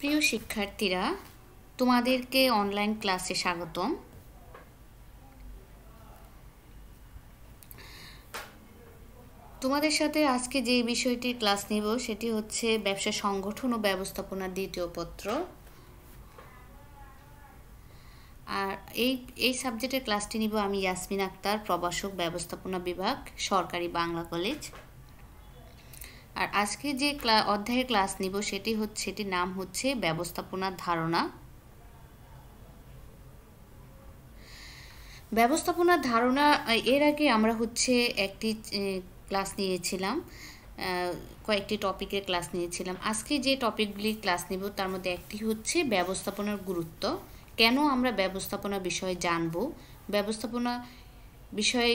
প্রিয় শিক্ষার্থীরা, তোমাদেরকে অনলাইন ক্লাসে স্বাগতম। তোমাদের সাথে আজকে যে বিষয়টি ক্লাস নিব সেটি হচ্ছে ব্যবসা সংগঠন ও ব্যবস্থাপনার দ্বিতীয় পত্র। আর এই সাবজেক্টের ক্লাসটি নিব আমি ইয়াসমিন আক্তার, প্রভাষক, ব্যবস্থাপনা বিভাগ, সরকারি বাংলা কলেজ। আর আজকে যে অধ্যায়ের ক্লাস নিব সেটির নাম হচ্ছে ব্যবস্থাপনার ধারণা। ব্যবস্থাপনার ধারণা এর আগে আমরা একটি ক্লাস নিয়েছিলাম, কয়েকটি টপিকের ক্লাস নিয়েছিলাম। আজকে যে টপিকগুলি ক্লাস নিব তার মধ্যে একটি হচ্ছে ব্যবস্থাপনার গুরুত্ব। কেন আমরা ব্যবস্থাপনা বিষয়ে জানব, ব্যবস্থাপনা বিষয়ে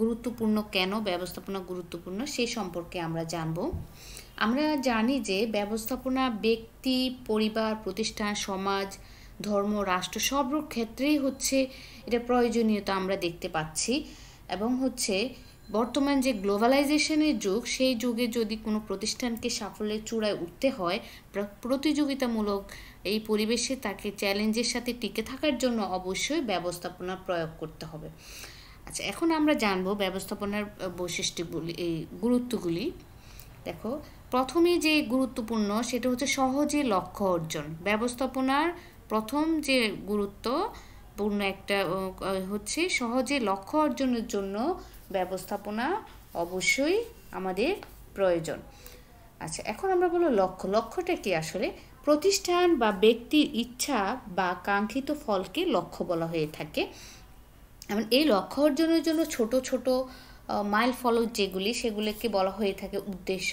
গুরুত্বপূর্ণ, কেন ব্যবস্থাপনা গুরুত্বপূর্ণ সেই সম্পর্কে আমরা জানব। আমরা জানি যে ব্যবস্থাপনা ব্যক্তি, পরিবার, প্রতিষ্ঠান, সমাজ, ধর্ম, রাষ্ট্র সব ক্ষেত্রেই এটা প্রয়োজনীয়তা আমরা দেখতে পাচ্ছি। এবং বর্তমান যে গ্লোবালাইজেশনের যুগ, সেই যুগে যদি কোনো প্রতিষ্ঠানকে সাফল্যের চূড়ায় উঠতে হয়, প্রতিযোগিতামূলক এই পরিবেশে তাকে চ্যালেঞ্জের সাথে টিকে থাকার জন্য অবশ্যই ব্যবস্থাপনা প্রয়োগ করতে হবে। আচ্ছা, এখন আমরা জানবো ব্যবস্থাপনার বৈশিষ্ট্যগুলি, এই গুরুত্বগুলি। দেখো, প্রথমে যে গুরুত্বপূর্ণ সেটা হচ্ছে সহজে লক্ষ্য অর্জন। ব্যবস্থাপনার প্রথম যে গুরুত্বপূর্ণ একটা হচ্ছে সহজে লক্ষ্য অর্জনের জন্য ব্যবস্থাপনা অবশ্যই আমাদের প্রয়োজন। আচ্ছা, এখন আমরা বলবো লক্ষ্যটা কি? আসলে প্রতিষ্ঠান বা ব্যক্তির ইচ্ছা বা কাঙ্ক্ষিত ফলকে লক্ষ্য বলা হয়ে থাকে। এবং এই লক্ষ্য অর্জনের জন্য ছোট ছোট মাইল ফলক যেগুলি, সেগুলিকে বলা হয়ে থাকে উদ্দেশ্য।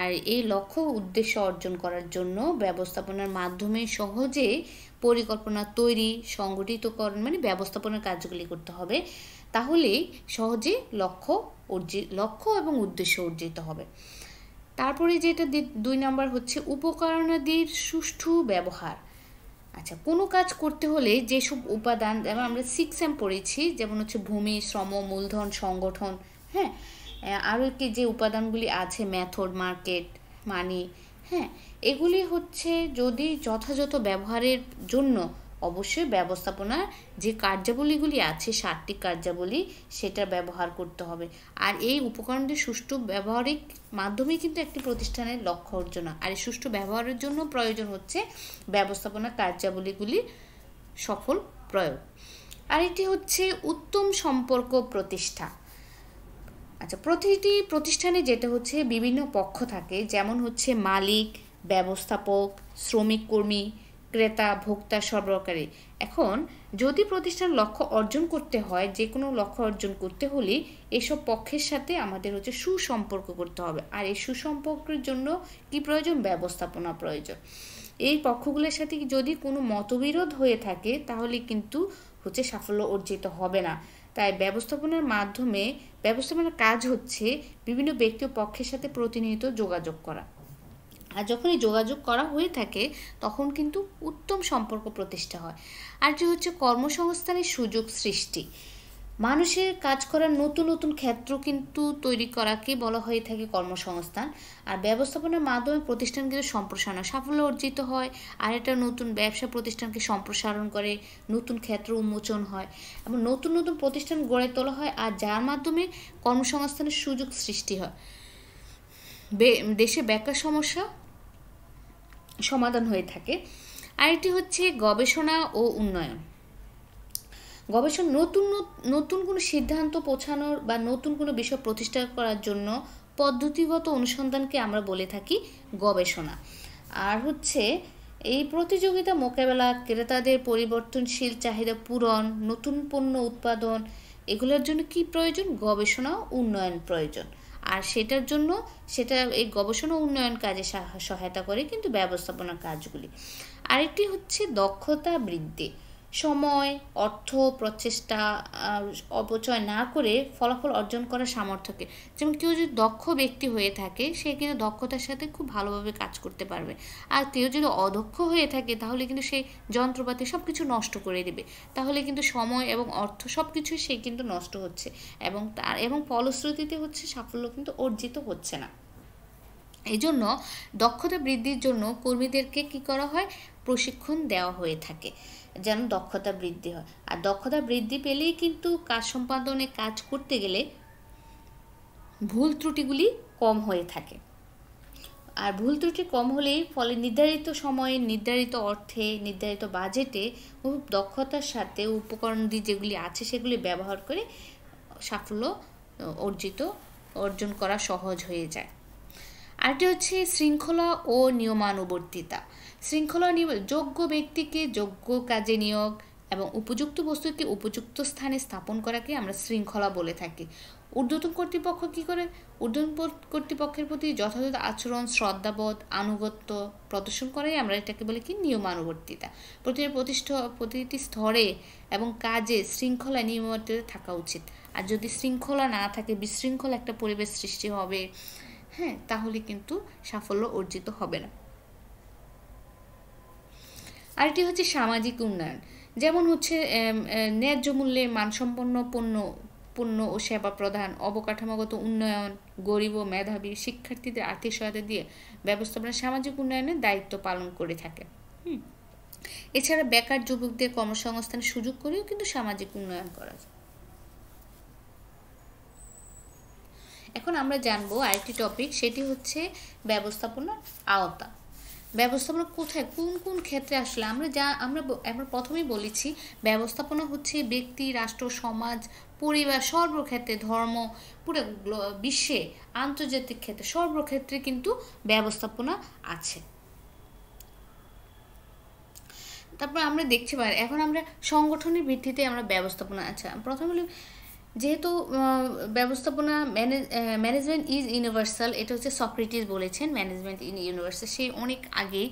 আর এই লক্ষ্য উদ্দেশ্য অর্জন করার জন্য ব্যবস্থাপনার মাধ্যমে সহজে পরিকল্পনা তৈরি, সংগঠিতকরণ মানে ব্যবস্থাপনার কাজগুলি করতে হবে। তাহলেই সহজে লক্ষ্য এবং উদ্দেশ্য অর্জিত হবে। তারপরে যেটা 2 নম্বর হচ্ছে উপকরণাদির সুষ্ঠু ব্যবহার। আচ্ছা, কোনো কাজ করতে হলে যেসব উপাদান, যেমন আমরা 6M পড়েছি, যেমন ভূমি, শ্রম, মূলধন, সংগঠন, হ্যাঁ, আরও কি যে উপাদানগুলি আছে, মেথড, মার্কেট, মানি, হ্যাঁ, এগুলি যদি যথাযথ ব্যবহারের জন্য অবশ্যই ব্যবস্থাপনার যে কার্যাবলীগুলি আছে, 7টি কার্যাবলী, সেটা ব্যবহার করতে হবে। আর এই উপকরণটির সুষ্ঠু ব্যবহারের মাধ্যমেই কিন্তু একটি প্রতিষ্ঠানের লক্ষ্য অর্জন। আর এই সুষ্ঠু ব্যবহারের জন্য প্রয়োজন হচ্ছে ব্যবস্থাপনা কার্যাবলীগুলির সফল প্রয়োগ। আরেকটি হচ্ছে উত্তম সম্পর্ক প্রতিষ্ঠা। আচ্ছা, প্রতিটি প্রতিষ্ঠানে যেটা বিভিন্ন পক্ষ থাকে, যেমন মালিক, ব্যবস্থাপক, শ্রমিক, কর্মী, ক্রেতা, ভোক্তা, সরবরাহকারী। এখন যদি প্রতিষ্ঠান লক্ষ্য অর্জন করতে হয়, যে কোনো লক্ষ্য অর্জন করতে হলে এসব পক্ষের সাথে আমাদের সুসম্পর্ক করতে হবে। আর এই সুসম্পর্কের জন্য কি প্রয়োজন? ব্যবস্থাপনা প্রয়োজন। এই পক্ষগুলোর সাথে যদি কোনো মতবিরোধ হয়ে থাকে তাহলে কিন্তু সাফল্য অর্জিত হবে না। তাই ব্যবস্থাপনার কাজ বিভিন্ন ব্যক্তি ও পক্ষের সাথে প্রতিনিয়ত যোগাযোগ করা। আর যখন এই যোগাযোগ করা হয়ে থাকে তখন কিন্তু উত্তম সম্পর্ক প্রতিষ্ঠা হয়। আর যে কর্মসংস্থানের সুযোগ সৃষ্টি, মানুষের কাজ করার নতুন নতুন ক্ষেত্র কিন্তু তৈরি করাকে বলা হয়ে থাকে কর্মসংস্থান। আর ব্যবস্থাপনার মাধ্যমে প্রতিষ্ঠান কিন্তু সম্প্রসারণ, সাফল্য অর্জিত হয়। আর এটা নতুন ব্যবসা প্রতিষ্ঠানকে সম্প্রসারণ করে, নতুন ক্ষেত্র উন্মোচন হয় এবং নতুন নতুন প্রতিষ্ঠান গড়ে তোলা হয়। আর যার মাধ্যমে কর্মসংস্থানের সুযোগ সৃষ্টি হয়, দেশে বেকার সমস্যা সমাধান হয়ে থাকে। আরেকটি গবেষণা ও উন্নয়ন। গবেষণা নতুন কোনো সিদ্ধান্ত পৌঁছানোর বা নতুন কোনো বিষয় প্রতিষ্ঠা করার জন্য পদ্ধতিগত অনুসন্ধানকে আমরা বলে থাকি গবেষণা। আর এই প্রতিযোগিতা মোকাবেলা, ক্রেতাদের পরিবর্তনশীল চাহিদা পূরণ, নতুন পণ্য উৎপাদন, এগুলোর জন্য কি প্রয়োজন? গবেষণা ও উন্নয়ন প্রয়োজন। আর এই গবেষণা উন্নয়ন কাজে সহায়তা করে কিন্তু ব্যবস্থাপনার কাজগুলি। আরেকটি দক্ষতা বৃদ্ধি। সময়, অর্থ, প্রচেষ্টা অপচয় না করে ফলাফল অর্জন করার সামর্থ্যকে, যেমন কেউ যদি দক্ষ ব্যক্তি হয়ে থাকে সে কিন্তু দক্ষতার সাথে খুব ভালোভাবে কাজ করতে পারবে। আর কেউ যদি অদক্ষ হয়ে থাকে তাহলে কিন্তু সেই যন্ত্রপাতি সব কিছু নষ্ট করে দেবে। তাহলে কিন্তু সময় এবং অর্থ সব কিছুই সে কিন্তু নষ্ট হচ্ছে এবং ফলশ্রুতিতে সাফল্য কিন্তু অর্জিত হচ্ছে না। এই জন্য দক্ষতা বৃদ্ধির জন্য কর্মীদেরকে কি করা হয়, প্রশিক্ষণ দেওয়া হয়ে থাকে যেন দক্ষতা বৃদ্ধি হয়। আর দক্ষতা বৃদ্ধি পেলেই কিন্তু কাজ সম্পাদনে কাজ করতে গেলে ভুল ত্রুটিগুলি কম হয়ে থাকে। আর ভুল ত্রুটি কম হলেই ফলে নির্ধারিত সময়ে, নির্ধারিত অর্থে, নির্ধারিত বাজেটে খুব দক্ষতার সাথে উপকরণদি যেগুলি আছে সেগুলি ব্যবহার করে সাফল্য অর্জন করা সহজ হয়ে যায়। আরেকটি হচ্ছে শৃঙ্খলা ও নিয়মানুবর্তিতা। শৃঙ্খলা যোগ্য ব্যক্তিকে যোগ্য কাজে নিয়োগ এবং উপযুক্ত বস্তুকে উপযুক্ত স্থানে স্থাপন করাকে আমরা শৃঙ্খলা বলে থাকি। ঊর্ধ্বতন কর্তৃপক্ষ কী করে? ঊর্ধ্বতন কর্তৃপক্ষের প্রতি যথাযথ আচরণ, শ্রদ্ধাবোধ, আনুগত্য প্রদর্শন করাই আমরা এটাকে বলি কি, নিয়মানুবর্তিতা। প্রতিটি স্তরে এবং কাজে শৃঙ্খলা নিয়মানুবর্তিতা থাকা উচিত। আর যদি শৃঙ্খলা না থাকে, বিশৃঙ্খল একটা পরিবেশ সৃষ্টি হবে, হ্যাঁ, তাহলে কিন্তু সাফল্য অর্জিত হবে না। আরেকটি হচ্ছে সামাজিক উন্নয়ন, যেমন হচ্ছে ন্যায্য মূল্যে মানসম্পন্ন পণ্য ও সেবা প্রদান, অবকাঠামোগত উন্নয়ন, গরিব ও মেধাবী শিক্ষার্থীদের আর্থিক সহায়তা দিয়ে ব্যবস্থাপনা সামাজিক উন্নয়নের দায়িত্ব পালন করে থাকে। এছাড়া বেকার যুবকদের কর্মসংস্থানের সুযোগ করেও কিন্তু সামাজিক উন্নয়ন করা যায়। এখন আমরা জানবো আরেকটি টপিক, সেটি হচ্ছে ব্যবস্থাপনার আওতা। ব্যবস্থাপনা কোথায়, কোন কোন ক্ষেত্রে আসলে আমরা প্রথমেই বলেছি, ব্যবস্থাপনা হচ্ছে ব্যক্তি, রাষ্ট্র, সমাজ, পরিবার, সর্বক্ষেত্রে, ধর্ম, পুরো বিশ্বে, আন্তর্জাতিক ক্ষেত্রে, সর্বক্ষেত্রে কিন্তু ব্যবস্থাপনা আছে। তারপর আমরা দেখতে পারি, এখন আমরা সংগঠনের ভিত্তিতে আমরা ব্যবস্থাপনা, আচ্ছা প্রথমে যেহেতু ব্যবস্থাপনা ম্যানেজমেন্ট ইজ ইউনিভার্সাল, এটা হচ্ছে সক্রেটিস বলেছেন, ম্যানেজমেন্ট ইন ইউনিভার্সাল, সে অনেক আগে।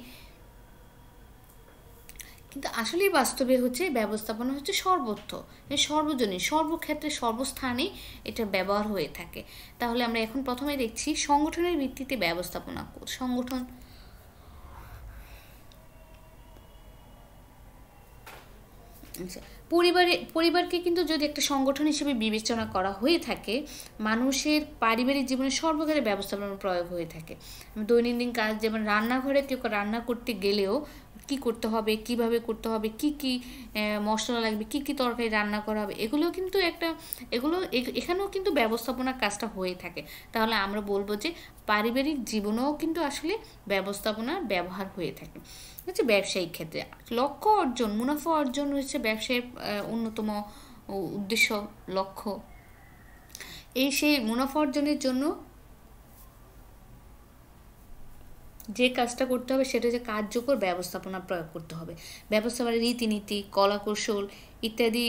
কিন্তু আসলেই বাস্তবে হচ্ছে ব্যবস্থাপনা হচ্ছে সর্বত্র, সর্বজনীন, সর্বক্ষেত্রে, সর্বস্থানে এটা ব্যবহার হয়ে থাকে। তাহলে আমরা এখন প্রথমে দেখছি সংগঠনের ভিত্তিতে ব্যবস্থাপনা। সংগঠন পরিবারকে কিন্তু যদি একটা সংগঠন হিসেবে বিবেচনা করা হয়ে থাকে, মানুষের পারিবারিক জীবনে সর্বক্ষেত্রে ব্যবস্থাপনা প্রয়োগ হয়ে থাকে। দৈনন্দিন কাজ, যেমন রান্নাঘরে কেউ রান্না করতে গেলেও কি করতে হবে, কিভাবে করতে হবে, কি কি মশলা লাগবে, কি কি তরকারি রান্না করা হবে, এখানেও কিন্তু ব্যবস্থাপনা কাজটা হয়ে থাকে। তাহলে আমরা বলবো যে পারিবারিক জীবনেও কিন্তু আসলে ব্যবস্থাপনার ব্যবহার হয়ে থাকে। হচ্ছে ব্যবসায়িক ক্ষেত্রে লক্ষ্য অর্জন, মুনাফা অর্জন হচ্ছে ব্যবসায়ের অন্যতম উদ্দেশ্য, লক্ষ্য। সেই মুনাফা অর্জনের জন্য যে কাজটা করতে হবে সেটা হচ্ছে কার্যকর ব্যবস্থাপনা প্রয়োগ করতে হবে। ব্যবস্থাপনার রীতিনীতি, কলাকৌশল ইত্যাদি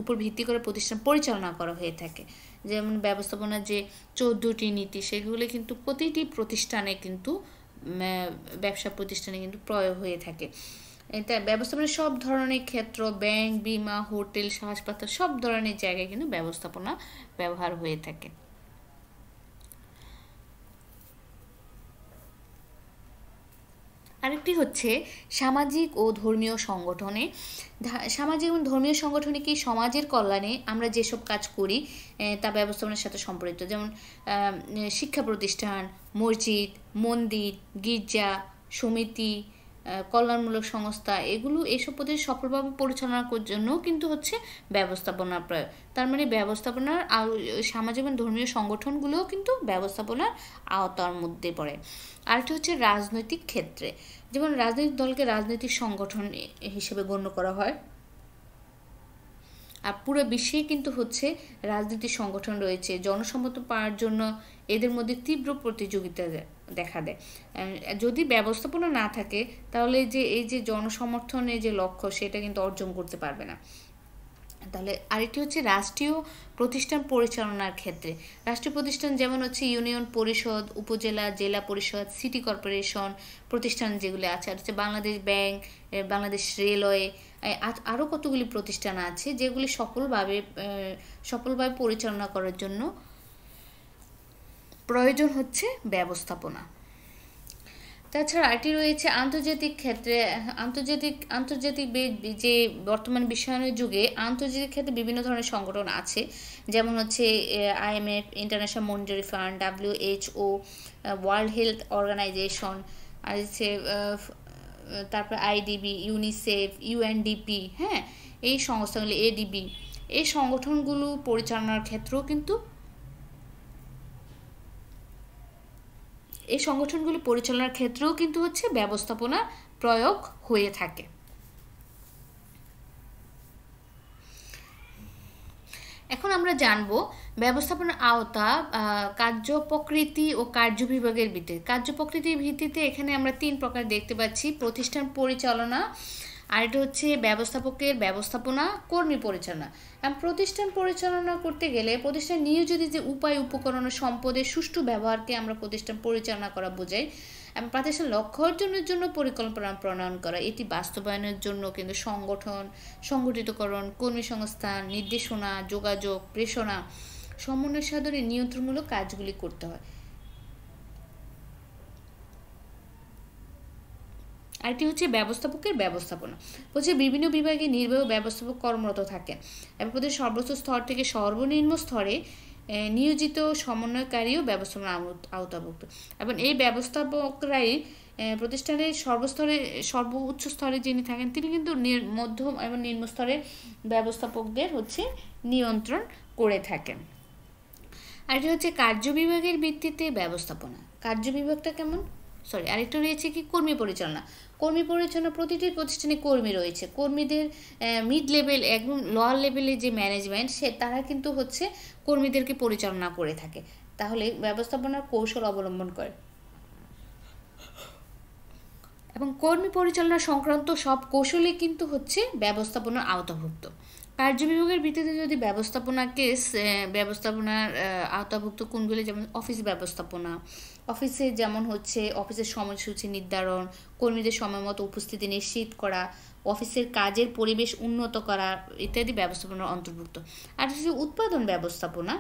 উপর ভিত্তি করে প্রতিষ্ঠান পরিচালনা করা হয়ে থাকে। যেমন ব্যবস্থাপনার যে 14টি নীতি, সেগুলো কিন্তু প্রতিটি প্রতিষ্ঠানে কিন্তু ব্যবসা প্রতিষ্ঠানে কিন্তু প্রয়োগ হয়ে থাকে। এটা ব্যবস্থাপনার সব ধরনের ক্ষেত্র, ব্যাংক, বিমা, হোটেল, হাসপাতাল, সব ধরনের জায়গায় কিন্তু ব্যবস্থাপনা ব্যবহার হয়ে থাকে। আরেকটি হচ্ছে সামাজিক ও ধর্মীয় সংগঠনে। সামাজিক এবং ধর্মীয় সংগঠনে কি সমাজের কল্যাণে আমরা যেসব কাজ করি তা ব্যবস্থাপনার সাথে সম্পর্কিত। যেমন শিক্ষা প্রতিষ্ঠান, মসজিদ, মন্দির, গির্জা, সমিতি, কল্যাণমূলক সংস্থা, এইসব প্রতিষ্ঠান সফলভাবে পরিচালনা করার জন্য কিন্তু হচ্ছে ব্যবস্থাপনার প্রয়োগ। তার মানে ব্যবস্থাপনার সামাজিক এবং ধর্মীয় সংগঠনগুলোও কিন্তু ব্যবস্থাপনার আওতার মধ্যে পড়ে। আরেকটি হচ্ছে রাজনৈতিক ক্ষেত্রে, যেমন রাজনৈতিক দলকে রাজনৈতিক সংগঠন হিসেবে গণ্য করা হয়। আর পুরো বিশ্বেই কিন্তু হচ্ছে রাজনৈতিক সংগঠন রয়েছে। জনসমর্থন পাওয়ার জন্য এদের মধ্যে তীব্র প্রতিযোগিতা দেখা দেয়। যদি ব্যবস্থাপনা না থাকে তাহলে এই যে জনসমর্থনের যে লক্ষ্য, সেটা কিন্তু অর্জন করতে পারবে না। তাহলে আরেকটি হচ্ছে রাষ্ট্রীয় প্রতিষ্ঠান পরিচালনার ক্ষেত্রে। রাষ্ট্রীয় প্রতিষ্ঠান যেমন হচ্ছে ইউনিয়ন পরিষদ, উপজেলা, জেলা পরিষদ, সিটি কর্পোরেশন প্রতিষ্ঠান যেগুলো আছে, আর হচ্ছে বাংলাদেশ ব্যাংক, বাংলাদেশ রেলওয়ে, আরও কতগুলি প্রতিষ্ঠান আছে যেগুলি সফলভাবে পরিচালনা করার জন্য প্রয়োজন হচ্ছে ব্যবস্থাপনা। তাছাড়া আরেকটি রয়েছে আন্তর্জাতিক ক্ষেত্রে আন্তর্জাতিক যে বর্তমান বিশ্বায়নের যুগে আন্তর্জাতিক ক্ষেত্রে বিভিন্ন ধরনের সংগঠন আছে, যেমন হচ্ছে IMF, international monetary fund, WHO, world health organisation, আর হচ্ছে তারপর IDB, ইউনিসেফ, UNDP, হ্যাঁ, এই সংস্থাগুলি, ADB, এই সংগঠনগুলো পরিচালনার ক্ষেত্রেও কিন্তু এই সংগঠনগুলি পরিচালনার ক্ষেত্রেও কিন্তু হচ্ছে ব্যবস্থাপনা প্রয়োগ হয়ে থাকে। এখন আমরা জানব ব্যবস্থাপনার আওতা, কার্য প্রকৃতি ও কার্য বিভাগের ভিত্তিতে। কার্য প্রকৃতির ভিত্তিতে এখানে আমরা 3 প্রকার দেখতে পাচ্ছি: প্রতিষ্ঠান পরিচালনা, আর এটা হচ্ছে ব্যবস্থাপকের ব্যবস্থাপনা, কর্মী পরিচালনা। প্রতিষ্ঠান পরিচালনা করতে গেলে প্রতিষ্ঠান নিয়োজিত যে উপায়, উপকরণ ও সম্পদের সুষ্ঠু ব্যবহারকে আমরা প্রতিষ্ঠান পরিচালনা করা বোঝাই। এবং প্রতিষ্ঠান লক্ষ্য অর্জনের জন্য পরিকল্পনা প্রণয়ন করা, এটি বাস্তবায়নের জন্য কিন্তু সংগঠিতকরণ, কর্মী সংস্থান, নির্দেশনা, যোগাযোগ, প্রেষণা, সমন্বয় সাধনে নিয়ন্ত্রণমূলক কাজগুলি করতে হয়। আরেকটি হচ্ছে ব্যবস্থাপকের ব্যবস্থাপনা। বলছে বিভিন্ন বিভাগে নির্বাহী ব্যবস্থাপক কর্মরত থাকেন এবং প্রতি সর্বোচ্চ স্তর থেকে সর্বনিম্ন স্তরে নিয়োজিত সমন্বয়কারীও ব্যবস্থাপনা আওতাভুক্ত। এবং এই ব্যবস্থাপকরাই প্রতিষ্ঠানের সর্বোচ্চ স্তরে যিনি থাকেন তিনি কিন্তু মধ্যম এবং নিম্ন স্তরের ব্যবস্থাপকদের হচ্ছে নিয়ন্ত্রণ করে থাকেন। আরেকটি হচ্ছে কার্য বিভাগের ভিত্তিতে ব্যবস্থাপনা। কার্য বিভাগটা কেমন? আরেকটা রয়েছে কি কর্মী পরিচালনা। কর্মী পরিচালনা, প্রতিটি প্রতিষ্ঠানে কর্মী রয়েছে, কর্মীদের মিড লেভেল একদম লোয়ার লেভেলে যে ম্যানেজমেন্ট তারা কিন্তু হচ্ছে কর্মীদেরকে পরিচালনা করে থাকে, তাহলে ব্যবস্থাপনার কৌশল অবলম্বন করে। এবং কর্মী পরিচালনা সংক্রান্ত সব কৌশলই কিন্তু হচ্ছে ব্যবস্থাপনার আওতাভুক্ত। কার্য বিভাগের ভিত্তিতে যদি ব্যবস্থাপনার আওতাভুক্ত কোনগুলি, যেমন অফিস ব্যবস্থাপনা, অফিসে যেমন হচ্ছে অফিসের সময়সূচি নির্ধারণ, কর্মীদের সময়মতো উপস্থিতি নিশ্চিত করা, অফিসের কাজের পরিবেশ উন্নত করা ইত্যাদি ব্যবস্থাপনার অন্তর্ভুক্ত। আর হচ্ছে উৎপাদন ব্যবস্থাপনা,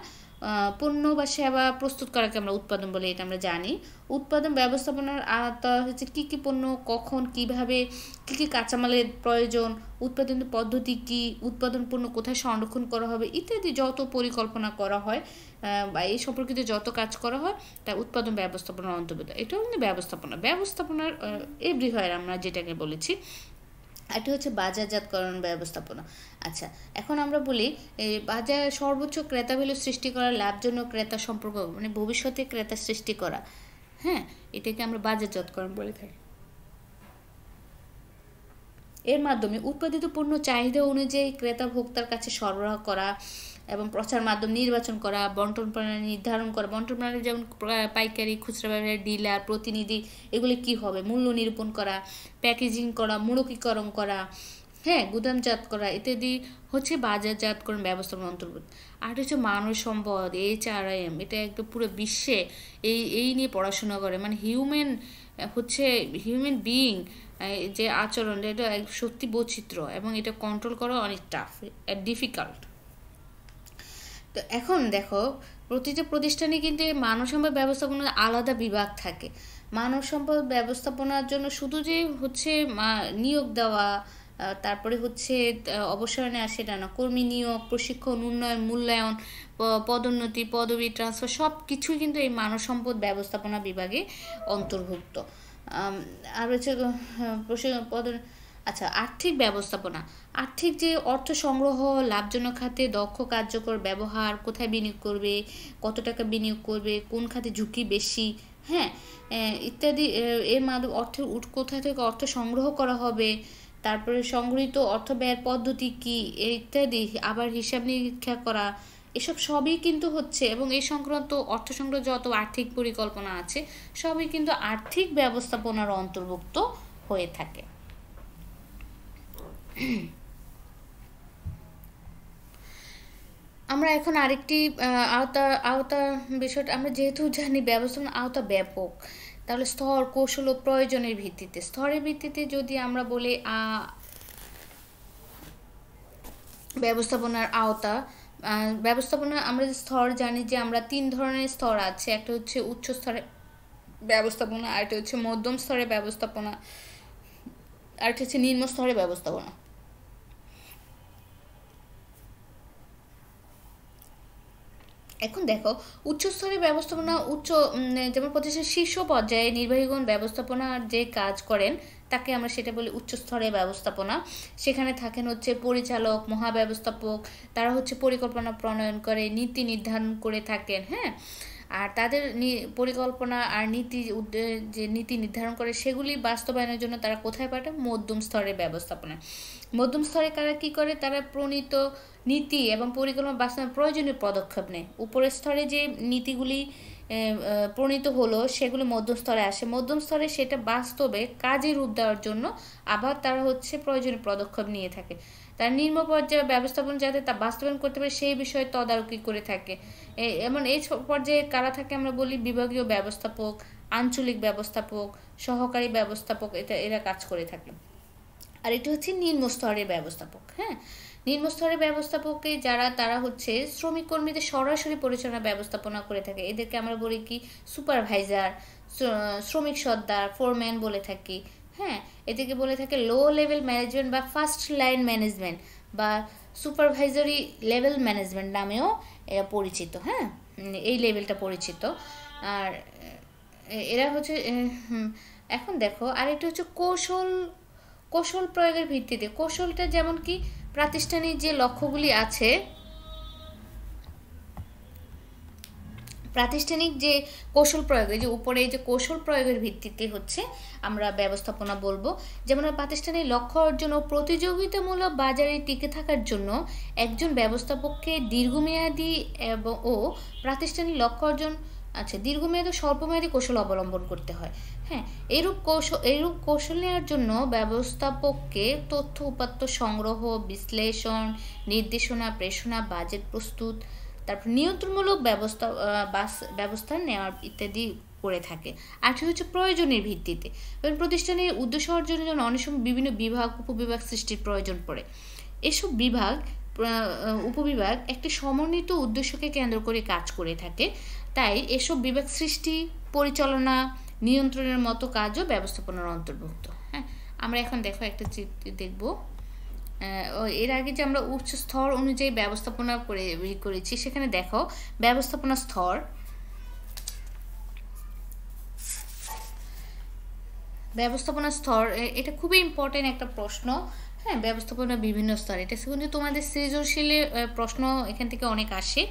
পণ্য বা সেবা প্রস্তুত করাকে আমরা উৎপাদন বলে, এটা আমরা জানি। উৎপাদন ব্যবস্থাপনার আওতা হচ্ছে কী কী পণ্য কখন কিভাবে, কী কী কাঁচামালের প্রয়োজন, উৎপাদন পদ্ধতি কী, উৎপাদন পণ্য কোথায় সংরক্ষণ করা হবে ইত্যাদি যত পরিকল্পনা করা হয় বা এই সম্পর্কিত যত কাজ করা হয় তা উৎপাদন ব্যবস্থাপনার অন্তর্ভুক্ত। এটাও কিন্তু ব্যবস্থাপনার এভরিহোয়ার আমরা যেটাকে বলেছি। এটা হচ্ছে বাজারজাতকরণ ব্যবস্থাপনা। আচ্ছা, এখন আমরা বলি বাজার সর্বোচ্চ ক্রেতা ভ্যালু সৃষ্টি করা, লাভজনক ক্রেতা সম্পর্ক, মানে ভবিষ্যতে ক্রেতা সৃষ্টি করা, হ্যাঁ, এটাকে আমরা বাজারজাতকরণ বলে থাকি। এর মাধ্যমে উৎপাদিত পণ্য চাহিদা অনুযায়ী ক্রেতা ভোক্তার কাছে সরবরাহ করা এবং প্রচার মাধ্যম নির্বাচন করা, বন্টন প্রণালী নির্ধারণ করা। বন্টন প্রণালী যেমন পাইকারি, খুচরা ব্যবসায়ী, ডিলার, প্রতিনিধি, এগুলি কি হবে, মূল্য নিরূপণ করা, প্যাকেজিং করা, মোড়কীকরণ করা, হ্যাঁ, গুদামজাত করা ইত্যাদি হচ্ছে বাজারজাতকরণ ব্যবস্থাপনার অন্তর্ভুক্ত। আর হচ্ছে মানব সম্পদ, HRM, এটা একদম পুরো বিশ্বে এই নিয়ে পড়াশোনা করে, মানে হিউম্যান বিইং যে আচরণ, এটা সত্যি বৈচিত্র্য এবং এটা কন্ট্রোল করা অনেক টাফ, ডিফিকাল্ট। তো এখন দেখো, প্রতিটা প্রতিষ্ঠানে কিন্তু মানব সম্পদ ব্যবস্থাপনার আলাদা বিভাগ থাকে। মানব সম্পদ ব্যবস্থাপনার জন্য শুধু যে হচ্ছে নিয়োগ দেওয়া, তারপরে হচ্ছে অবসরণে আসে এটা না, কর্মী নিয়োগ, প্রশিক্ষণ, উন্নয়ন, মূল্যায়ন, পদোন্নতি, পদবি ট্রান্সফার সব কিছুই কিন্তু এই মানব সম্পদ ব্যবস্থাপনা বিভাগে অন্তর্ভুক্ত। আর হচ্ছে আচ্ছা, আর্থিক ব্যবস্থাপনা। আর্থিক যে অর্থ সংগ্রহ, লাভজনক খাতে দক্ষ কার্যকর ব্যবহার, কোথায় বিনিয়োগ করবে, কত টাকা বিনিয়োগ করবে, কোন খাতে ঝুঁকি বেশি, হ্যাঁ, ইত্যাদি। এর মাধ্যমে কোথা থেকে অর্থ সংগ্রহ করা হবে, তারপরে সংগৃহীত অর্থ ব্যয়ের পদ্ধতি কী ইত্যাদি, আবার হিসাব নিরীক্ষা করা, এসব সবই কিন্তু হচ্ছে, এবং এই সংক্রান্ত অর্থ সংগ্রহ যত আর্থিক পরিকল্পনা আছে সবই কিন্তু আর্থিক ব্যবস্থাপনার অন্তর্ভুক্ত হয়ে থাকে। আমরা এখন আরেকটি আওতা বিষয়টা আমরা যেহেতু জানি ব্যবস্থাপনা আওতা ব্যাপক, তাহলে স্তর, কৌশল ও প্রয়োজনের ভিত্তিতে, স্তরের ভিত্তিতে যদি আমরা বলি ব্যবস্থাপনার আওতা, ব্যবস্থাপনা আমরা স্তর জানি যে আমরা 3 ধরনের স্তর আছে। একটা হচ্ছে উচ্চ স্তরে ব্যবস্থাপনা, আরেকটা হচ্ছে মধ্যম স্তরের ব্যবস্থাপনা, আরেকটা হচ্ছে নিম্ন স্তরের ব্যবস্থাপনা। এখন দেখো, উচ্চ স্তরের ব্যবস্থাপনা যেমন প্রতিষ্ঠানের শীর্ষ পর্যায়ে নির্বাহীগণ ব্যবস্থাপনার যে কাজ করেন তাকে আমরা সেটা বলি উচ্চ স্তরের ব্যবস্থাপনা। সেখানে থাকেন হচ্ছে পরিচালক, মহাব্যবস্থাপক, তারা হচ্ছে পরিকল্পনা প্রণয়ন করে, নীতি নির্ধারণ করে থাকেন। হ্যাঁ, আর তাদের পরিকল্পনা আর যে নীতি নির্ধারণ করে সেগুলি বাস্তবায়নের জন্য তারা কোথায় পাঠায়? মধ্যম স্তরের ব্যবস্থাপনা। মধ্যম স্তরে কারা কি করে? তারা প্রণীত নীতি এবং পরিকল্পনা বাস্তবায়নের প্রয়োজনীয় পদক্ষেপ নেয়। উপরের স্তরে যে নীতিগুলি প্রণীত হলো সেগুলি মধ্যম স্তরে আসে, মধ্যম স্তরে সেটা বাস্তবে কাজে রূপ দেওয়ার জন্য আবার তারা হচ্ছে প্রয়োজনীয় পদক্ষেপ নিয়ে থাকে। তার নিম্ন পর্যায়ে ব্যবস্থাপনা যাতে তা বাস্তবায়ন করতে পারে সেই বিষয়ে তদারকি করে থাকে। এমন এই পর্যায়ে কারা থাকে? আমরা বলি বিভাগীয় ব্যবস্থাপক, আঞ্চলিক ব্যবস্থাপক, সহকারী ব্যবস্থাপক, এরা কাজ করে থাকে। আর এটা হচ্ছে নিম্ন স্তরের ব্যবস্থাপক। হ্যাঁ, নিম্ন স্তরের ব্যবস্থাপকে তারা হচ্ছে শ্রমিক কর্মীদের সরাসরি পরিচালনা ব্যবস্থাপনা করে থাকে। এদেরকে আমরা বলি কি? সুপারভাইজার, শ্রমিক সর্দার, ফোরম্যান বলে থাকি। হ্যাঁ, এদেরকে বলে থাকে লো লেভেল ম্যানেজমেন্ট বা ফার্স্ট লাইন ম্যানেজমেন্ট বা সুপারভাইজারি লেভেল ম্যানেজমেন্ট নামেও এরা পরিচিত। হ্যাঁ, এই লেভেলটা পরিচিত। আর এরা হচ্ছে এখন দেখো, আরেকটা হচ্ছে কৌশল প্রয়োগের ভিত্তিতে। কৌশলটা যেমন কি, প্রাতিষ্ঠানিক যে লক্ষ্যগুলি আছে, প্রাতিষ্ঠানিক যে কৌশল প্রয়োগ, যে উপরে যে কৌশল প্রয়োগের ভিত্তিতে হচ্ছে আমরা ব্যবস্থাপনা বলবো। যেমন প্রাতিষ্ঠানিক লক্ষ্য অর্জন ও প্রতিযোগিতামূলক বাজারে টিকে থাকার জন্য একজন ব্যবস্থাপককে দীর্ঘমেয়াদী ও প্রাতিষ্ঠানিক লক্ষ্য অর্জন দীর্ঘমেয়াদী ও স্বল্পমেয়াদী কৌশল অবলম্বন করতে হয়। হ্যাঁ, এরূপ কৌশল নেওয়ার জন্য ব্যবস্থাপককে তথ্য উপাত্ত সংগ্রহ, বিশ্লেষণ, নির্দেশনা, প্রেষণা, বাজেট প্রস্তুত, তারপর নিয়ন্ত্রণমূলক ব্যবস্থা নেওয়ার ইত্যাদি করে থাকে। আর হচ্ছে প্রয়োজনের ভিত্তিতে, এবং প্রতিষ্ঠানের উদ্দেশ্য অর্জনের জন্য অনেক সময় বিভিন্ন বিভাগ, উপবিভাগ সৃষ্টির প্রয়োজন পড়ে। এসব উপবিভাগ একটি সমন্বিত উদ্দেশ্যকে কেন্দ্র করে কাজ করে থাকে। তাই এসব বিভাগ সৃষ্টি, পরিচালনা, নিয়ন্ত্রণের মতো কাজও ব্যবস্থাপনার অন্তর্ভুক্ত। হ্যাঁ, আমরা এখন দেখো একটা চিত্র দেখব। এর আগে যে আমরা উচ্চ স্তর অনুযায়ী ব্যবস্থাপনা করেছি, সেখানে দেখো ব্যবস্থাপনা স্তর। এটা খুবই ইম্পর্টেন্ট একটা প্রশ্ন। হ্যাঁ, ব্যবস্থাপনা বিভিন্ন স্তর, এটা কিন্তু তোমাদের সৃজনশীলের প্রশ্ন এখান থেকে অনেক আসে।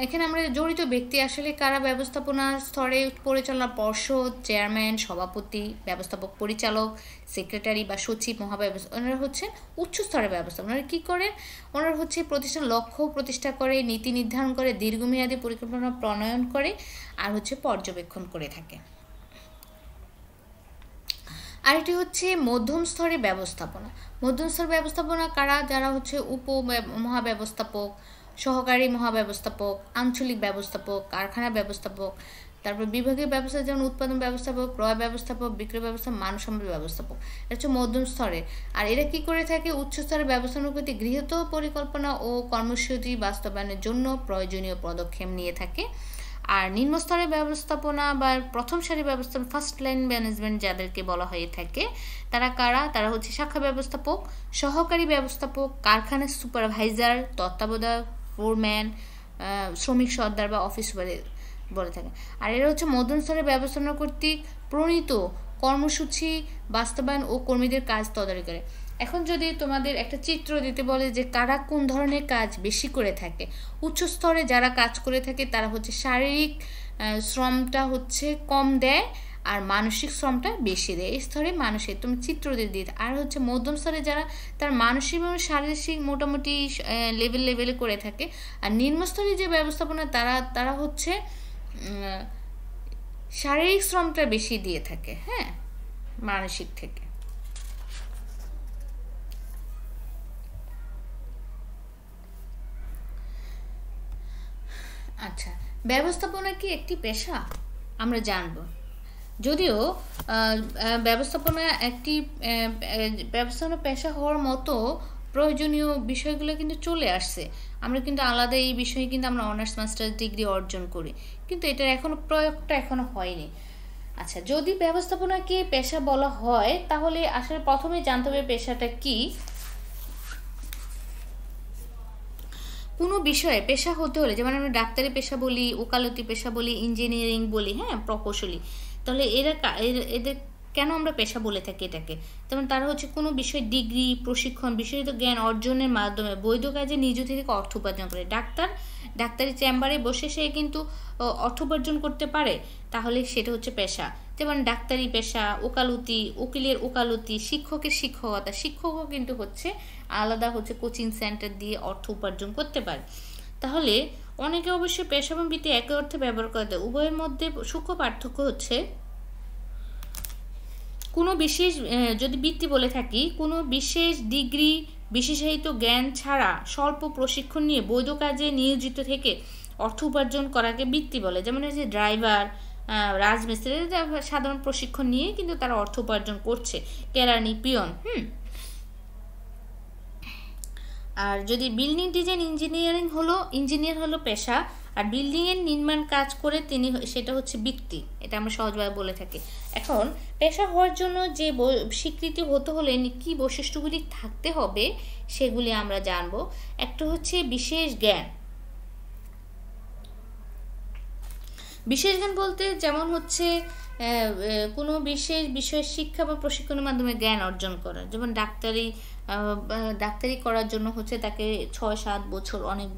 এখানে আমরা জড়িত ব্যক্তি আসলে কারা? ব্যবস্থাপনা স্তরে পরিচালনা পর্ষদ, চেয়ারম্যান, সভাপতি, ব্যবস্থাপক পরিচালক, সেক্রেটারি বা সচিব, মহাব্যবস্থাপক, ওনারা হচ্ছে উচ্চ স্তরের ব্যবস্থাপনা। ওনারা কী করে? ওনারা হচ্ছে প্রতিষ্ঠান লক্ষ্য প্রতিষ্ঠা করে, নীতি নির্ধারণ করে, দীর্ঘমেয়াদী পরিকল্পনা প্রণয়ন করে, আর হচ্ছে পর্যবেক্ষণ করে থাকে। আর এটি হচ্ছে মধ্যম স্তরের ব্যবস্থাপনা। মধ্যম স্তরের ব্যবস্থাপনা কারা? যারা হচ্ছে মহাব্যবস্থাপক, সহকারী মহাব্যবস্থাপক, আঞ্চলিক ব্যবস্থাপক, কারখানা ব্যবস্থাপক, তারপর বিভাগীয় ব্যবস্থা যেমন উৎপাদন ব্যবস্থাপক, ক্রয় ব্যবস্থাপক, বিক্রয় ব্যবস্থা, মানব সম্পদ ব্যবস্থাপক। এটা হচ্ছে মধ্যম স্তরের। আর এরা কি করে থাকে? উচ্চ স্তরের ব্যবস্থাপনার প্রতি গৃহীত পরিকল্পনা ও কর্মসূচি বাস্তবায়নের জন্য প্রয়োজনীয় পদক্ষেপ নিয়ে থাকে। আর নিম্ন স্তরের ব্যবস্থাপনা বা প্রথম সারির ব্যবস্থাপনা, ফার্স্ট লাইন ম্যানেজমেন্ট যাদেরকে বলা হয়ে থাকে, তারা কারা? তারা হচ্ছে শাখা ব্যবস্থাপক, সহকারী ব্যবস্থাপক, কারখানার সুপারভাইজার, তত্ত্বাবধায়ক, ফোরম্যান, শ্রমিক সর্দার বা অফিস বলে থাকে। আর এরা হচ্ছে মধ্যম স্তরের ব্যবস্থাপনা কর্তৃক প্রণীত কর্মসূচি বাস্তবায়ন ও কর্মীদের কাজ তদারকি করে। এখন যদি তোমাদের একটা চিত্র দিতে বলে যে কারা কোন ধরনের কাজ বেশি করে থাকে, উচ্চ স্তরে যারা কাজ করে থাকে তারা হচ্ছে শারীরিক শ্রমটা হচ্ছে কম দেয় আর মানসিক শ্রমটা বেশি দেয়। এই স্তরে মানসিক তুমি চিত্র দিয়ে। আর হচ্ছে মধ্যম স্তরে যারা তার মানসিক এবং শারীরিক মোটামুটি লেভেলে করে থাকে। আর নিম্ন স্তরে যে ব্যবস্থাপনা তারা হচ্ছে শারীরিক শ্রমটা বেশি দিয়ে থাকে, হ্যাঁ, মানসিক থেকে। আচ্ছা, ব্যবস্থাপনা কি একটি পেশা? আমরা জানব। যদিও ব্যবস্থাপনা পেশা হওয়ার মতো প্রয়োজনীয় বিষয়গুলো কিন্তু চলে আসছে। আমরা কিন্তু আলাদা এই বিষয়ে কিন্তু আমরা অনার্স মাস্টার্স ডিগ্রি অর্জন করি, কিন্তু এটার প্রয়োগটা এখনো হয়নি। আচ্ছা, যদি ব্যবস্থাপনাকে পেশা বলা হয় তাহলে আসলে প্রথমে জানতে হবে পেশাটা কি। কোনো বিষয়ে পেশা হতে হলে, যেমন আমরা ডাক্তারি পেশা বলি, ওকালতি পেশা বলি, ইঞ্জিনিয়ারিং বলি, হ্যাঁ, প্রকৌশলী, তাহলে এদের কেন আমরা পেশা বলে থাকি এটাকে? যেমন তারা হচ্ছে কোনো বিষয়ে ডিগ্রি, প্রশিক্ষণ, বিশেষত জ্ঞান অর্জনের মাধ্যমে বৈধ কাজে নিজ থেকে অর্থ উপার্জন করে। ডাক্তারি চেম্বারে বসে সে কিন্তু অর্থ উপার্জন করতে পারে, তাহলে সেটা হচ্ছে পেশা। যেমন ডাক্তারি পেশা, উকিলের ওকালতি, শিক্ষকের শিক্ষকতা, শিক্ষকও কিন্তু হচ্ছে আলাদা হচ্ছে কোচিং সেন্টার দিয়ে অর্থ উপার্জন করতে পারে। তাহলে অনেকে অবশ্যই পেশা এবং বৃত্তি একই অর্থে ব্যবহার করে দেয়। উভয়ের মধ্যে সূক্ষ্ম পার্থক্য হচ্ছে, কোনো বিশেষ যদি বৃত্তি বলে থাকি, কোনো বিশেষ ডিগ্রি, বিশেষায়িত জ্ঞান ছাড়া স্বল্প প্রশিক্ষণ নিয়ে বৈধ কাজে নিয়োজিত থেকে অর্থ উপার্জন করাকে বৃত্তি বলে। যেমন হচ্ছে ড্রাইভার, রাজমিস্ত্রি, সাধারণ প্রশিক্ষণ নিয়ে কিন্তু তারা অর্থ উপার্জন করছে, কেরানি, পিয়ন। আর যদি বিল্ডিং ডিজাইন ইঞ্জিনিয়ার হলো পেশা, আর বিল্ডিংয়ের নির্মাণ কাজ করে সেটা হচ্ছে বৃত্তি। এটা আমরা সহজভাবে বলে থাকি। এখন পেশা হওয়ার জন্য যে স্বীকৃতি হতে হলে কি বৈশিষ্ট্যগুলি থাকতে হবে সেগুলি আমরা জানবো। একটা হচ্ছে বিশেষ জ্ঞান। বিশেষ জ্ঞান বলতে যেমন হচ্ছে কোনো বিশেষ বিষয়ের শিক্ষা বা প্রশিক্ষণের মাধ্যমে জ্ঞান অর্জন করা। যেমন ডাক্তারি করার জন্য হচ্ছে তাকে 6-7 বছর অনেক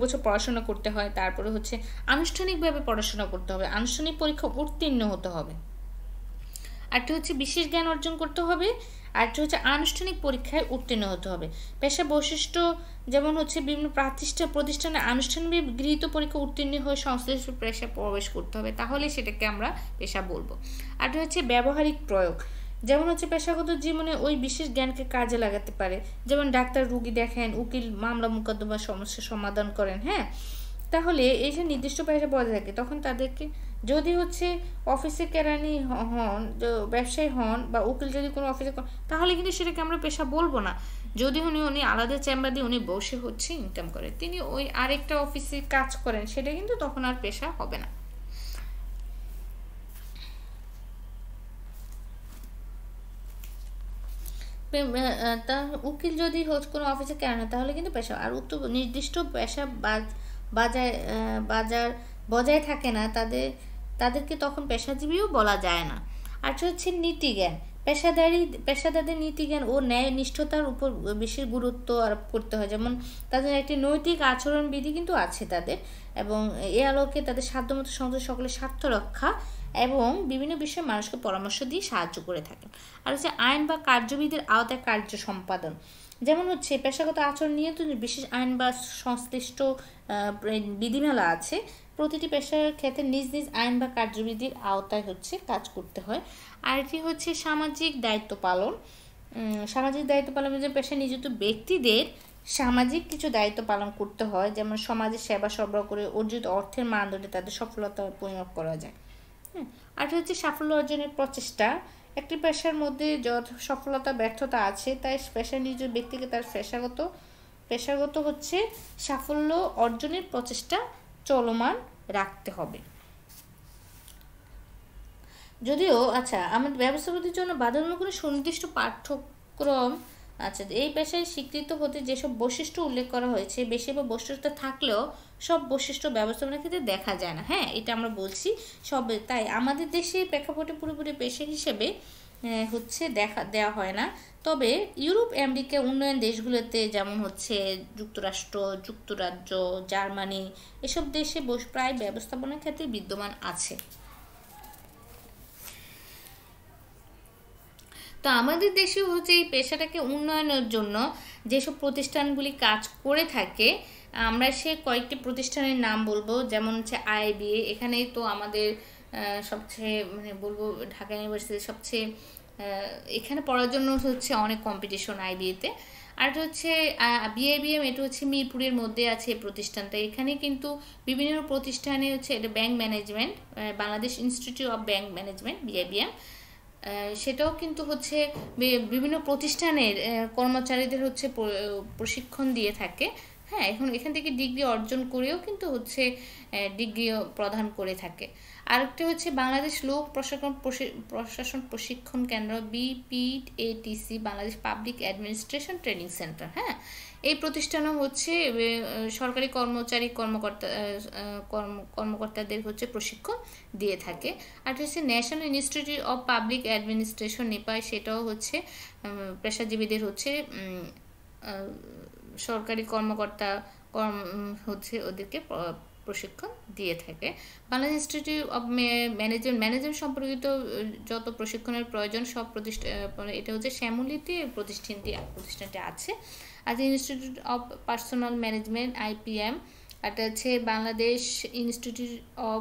বছর পড়াশোনা করতে হয়। তারপরে হচ্ছে আনুষ্ঠানিকভাবে পড়াশোনা করতে হবে, আনুষ্ঠানিক পরীক্ষা উত্তীর্ণ হতে হবে। আরেকটা হচ্ছে বিশেষ জ্ঞান অর্জন করতে হবে, আরেকটা হচ্ছে আনুষ্ঠানিক পরীক্ষায় উত্তীর্ণ হতে হবে। পেশা বৈশিষ্ট্য যেমন হচ্ছে বিভিন্ন প্রতিষ্ঠানে আনুষ্ঠানিক গৃহীত পরীক্ষা উত্তীর্ণ হয়ে সংশ্লিষ্ট পেশায় প্রবেশ করতে হবে, তাহলে সেটাকে আমরা পেশা বলবো। আরেকটা হচ্ছে ব্যবহারিক প্রয়োগ। যেমন হচ্ছে পেশাগত জীবনে ওই বিশেষ জ্ঞানকে কাজে লাগাতে পারে। যেমন ডাক্তার রুগী দেখেন, উকিল মামলা মোকদ্দমা সমস্যার সমাধান করেন। হ্যাঁ, তাহলে এই যে নির্দিষ্ট পেশা বজায় থাকে, তখন তাদেরকে যদি হচ্ছে অফিসে কেরানি হন, ব্যবসায়ী হন, বা উকিল যদি কোনো অফিসে, তাহলে কিন্তু সেটাকে আমরা পেশা বলবো না। যদি উনি আলাদা চেম্বার দিয়ে উনি বসে হচ্ছে ইনকাম করে, তিনি ওই আরেকটা অফিসে কাজ করেন, সেটা কিন্তু তখন আর পেশা হবে না। তা উকিল যদি কোনো অফিসে কেন, তাহলে কিন্তু পেশা। আর নির্দিষ্ট পেশা বজায় থাকে না, তাদেরকে তখন পেশাজীবীও বলা যায় না। আর হচ্ছে নীতিজ্ঞান। পেশাদারদের নীতিজ্ঞান ও ন্যায় নিষ্ঠতার উপর বেশি গুরুত্ব আরোপ করতে হয়। যেমন তাদের একটি নৈতিক আচরণ বিধি কিন্তু আছে তাদের, এবং এ আলোকে তাদের সাধ্যমতো সমাজের সকলের স্বার্থ রক্ষা এবং বিভিন্ন বিষয়ে মানুষকে পরামর্শ দিয়ে সাহায্য করে থাকেন। আর হচ্ছে আইন বা কার্যবিধির আওতায় কার্য সম্পাদন। যেমন হচ্ছে পেশাগত আচরণ নিয়ে তো বিশেষ আইন বা সংশ্লিষ্ট বিধিমালা আছে। প্রতিটি পেশার ক্ষেত্রে নিজ নিজ আইন বা কার্যবিধির আওতায় হচ্ছে কাজ করতে হয়। আরেকটি হচ্ছে সামাজিক দায়িত্ব পালন। সামাজিক দায়িত্ব পালন যে পেশায় নিযুক্ত ব্যক্তিদের সামাজিক কিছু দায়িত্ব পালন করতে হয়, যেমন সমাজের সেবা সরবরাহ করে অর্জিত অর্থের মানদণ্ডে তাদের সফলতা পরিমাপ করা যায়। আর হচ্ছে সাফল্য অর্জনের প্রচেষ্টা। একটি পেশার মধ্যে যত সফলতা ব্যর্থতা আছে, তাই পেশার নিজ ব্যক্তিকে তার পেশাগত হচ্ছে সাফল্য অর্জনের প্রচেষ্টা চলমান রাখতে হবে। যদিও আচ্ছা, আমাদের ব্যবস্থাপতির জন্য বাধ্যতামূলক কোনো সুনির্দিষ্ট পাঠ্যক্রম আচ্ছা, এই পেশায় স্বীকৃত হতে যেসব বৈশিষ্ট্য উল্লেখ করা হয়েছে, বেশিরভাগ বৈশিষ্ট্য থাকলেও সব বৈশিষ্ট্য ব্যবস্থাপনার ক্ষেত্রে দেখা যায় না। হ্যাঁ, এটা আমরা বলছি সব, তাই আমাদের দেশে প্রেক্ষাপটে পুরোপুরি পেশা হিসেবে হচ্ছে দেওয়া হয় না। তবে ইউরোপ আমেরিকা উন্নয়ন দেশগুলোতে, যেমন হচ্ছে যুক্তরাজ্য, জার্মানি, এসব দেশে প্রায় ব্যবস্থাপনার ক্ষেত্রে বিদ্যমান আছে। তো আমাদের দেশে হচ্ছে এই পেশাটাকে উন্নয়নের জন্য যেসব প্রতিষ্ঠানগুলি কাজ করে থাকে, আমরা সে কয়েকটি প্রতিষ্ঠানের নাম বলবো। যেমন হচ্ছে আইবিএ, এখানেই তো আমাদের সবচেয়ে বলবো ঢাকা ইউনিভার্সিটির সবচেয়ে এখানে পড়ার জন্য হচ্ছে অনেক কম্পিটিশন আইবিএতে। আর হচ্ছে বিআইবিএম, এটা হচ্ছে মিরপুরের মধ্যে আছে এই প্রতিষ্ঠানটা। এখানে কিন্তু বিভিন্ন প্রতিষ্ঠানে হচ্ছে এটা bank management, Bangladesh institute of bank management, BIBM, সেটাও কিন্তু হচ্ছে বিভিন্ন প্রতিষ্ঠানের কর্মচারীদের হচ্ছে প্রশিক্ষণ দিয়ে থাকে। হ্যাঁ, এখন এখান থেকে ডিগ্রি অর্জন করেও কিন্তু হচ্ছে ডিগ্রিও প্রদান করে থাকে। আরেকটা হচ্ছে বাংলাদেশ লোক প্রশাসন প্রশিক্ষণ কেন্দ্র, BPATC, Bangladesh public administration training centre. হ্যাঁ, এই প্রতিষ্ঠানও হচ্ছে সরকারি কর্মকর্তাদের হচ্ছে প্রশিক্ষণ দিয়ে থাকে। আর হচ্ছে national institute of public administration, Nepal, সেটাও হচ্ছে পেশাজীবীদের হচ্ছে সরকারি কর্মকর্তা হচ্ছে ওদেরকে প্রশিক্ষণ দিয়ে থাকে। বাংলাদেশ ইনস্টিটিউট অফ ম্যানেজমেন্ট সম্পর্কিত যত প্রশিক্ষণের প্রয়োজন সব এটা হচ্ছে শ্যামলীতে প্রতিষ্ঠানটি আছে। আর institute of personal management, IPM, এটা হচ্ছে Bangladesh institute of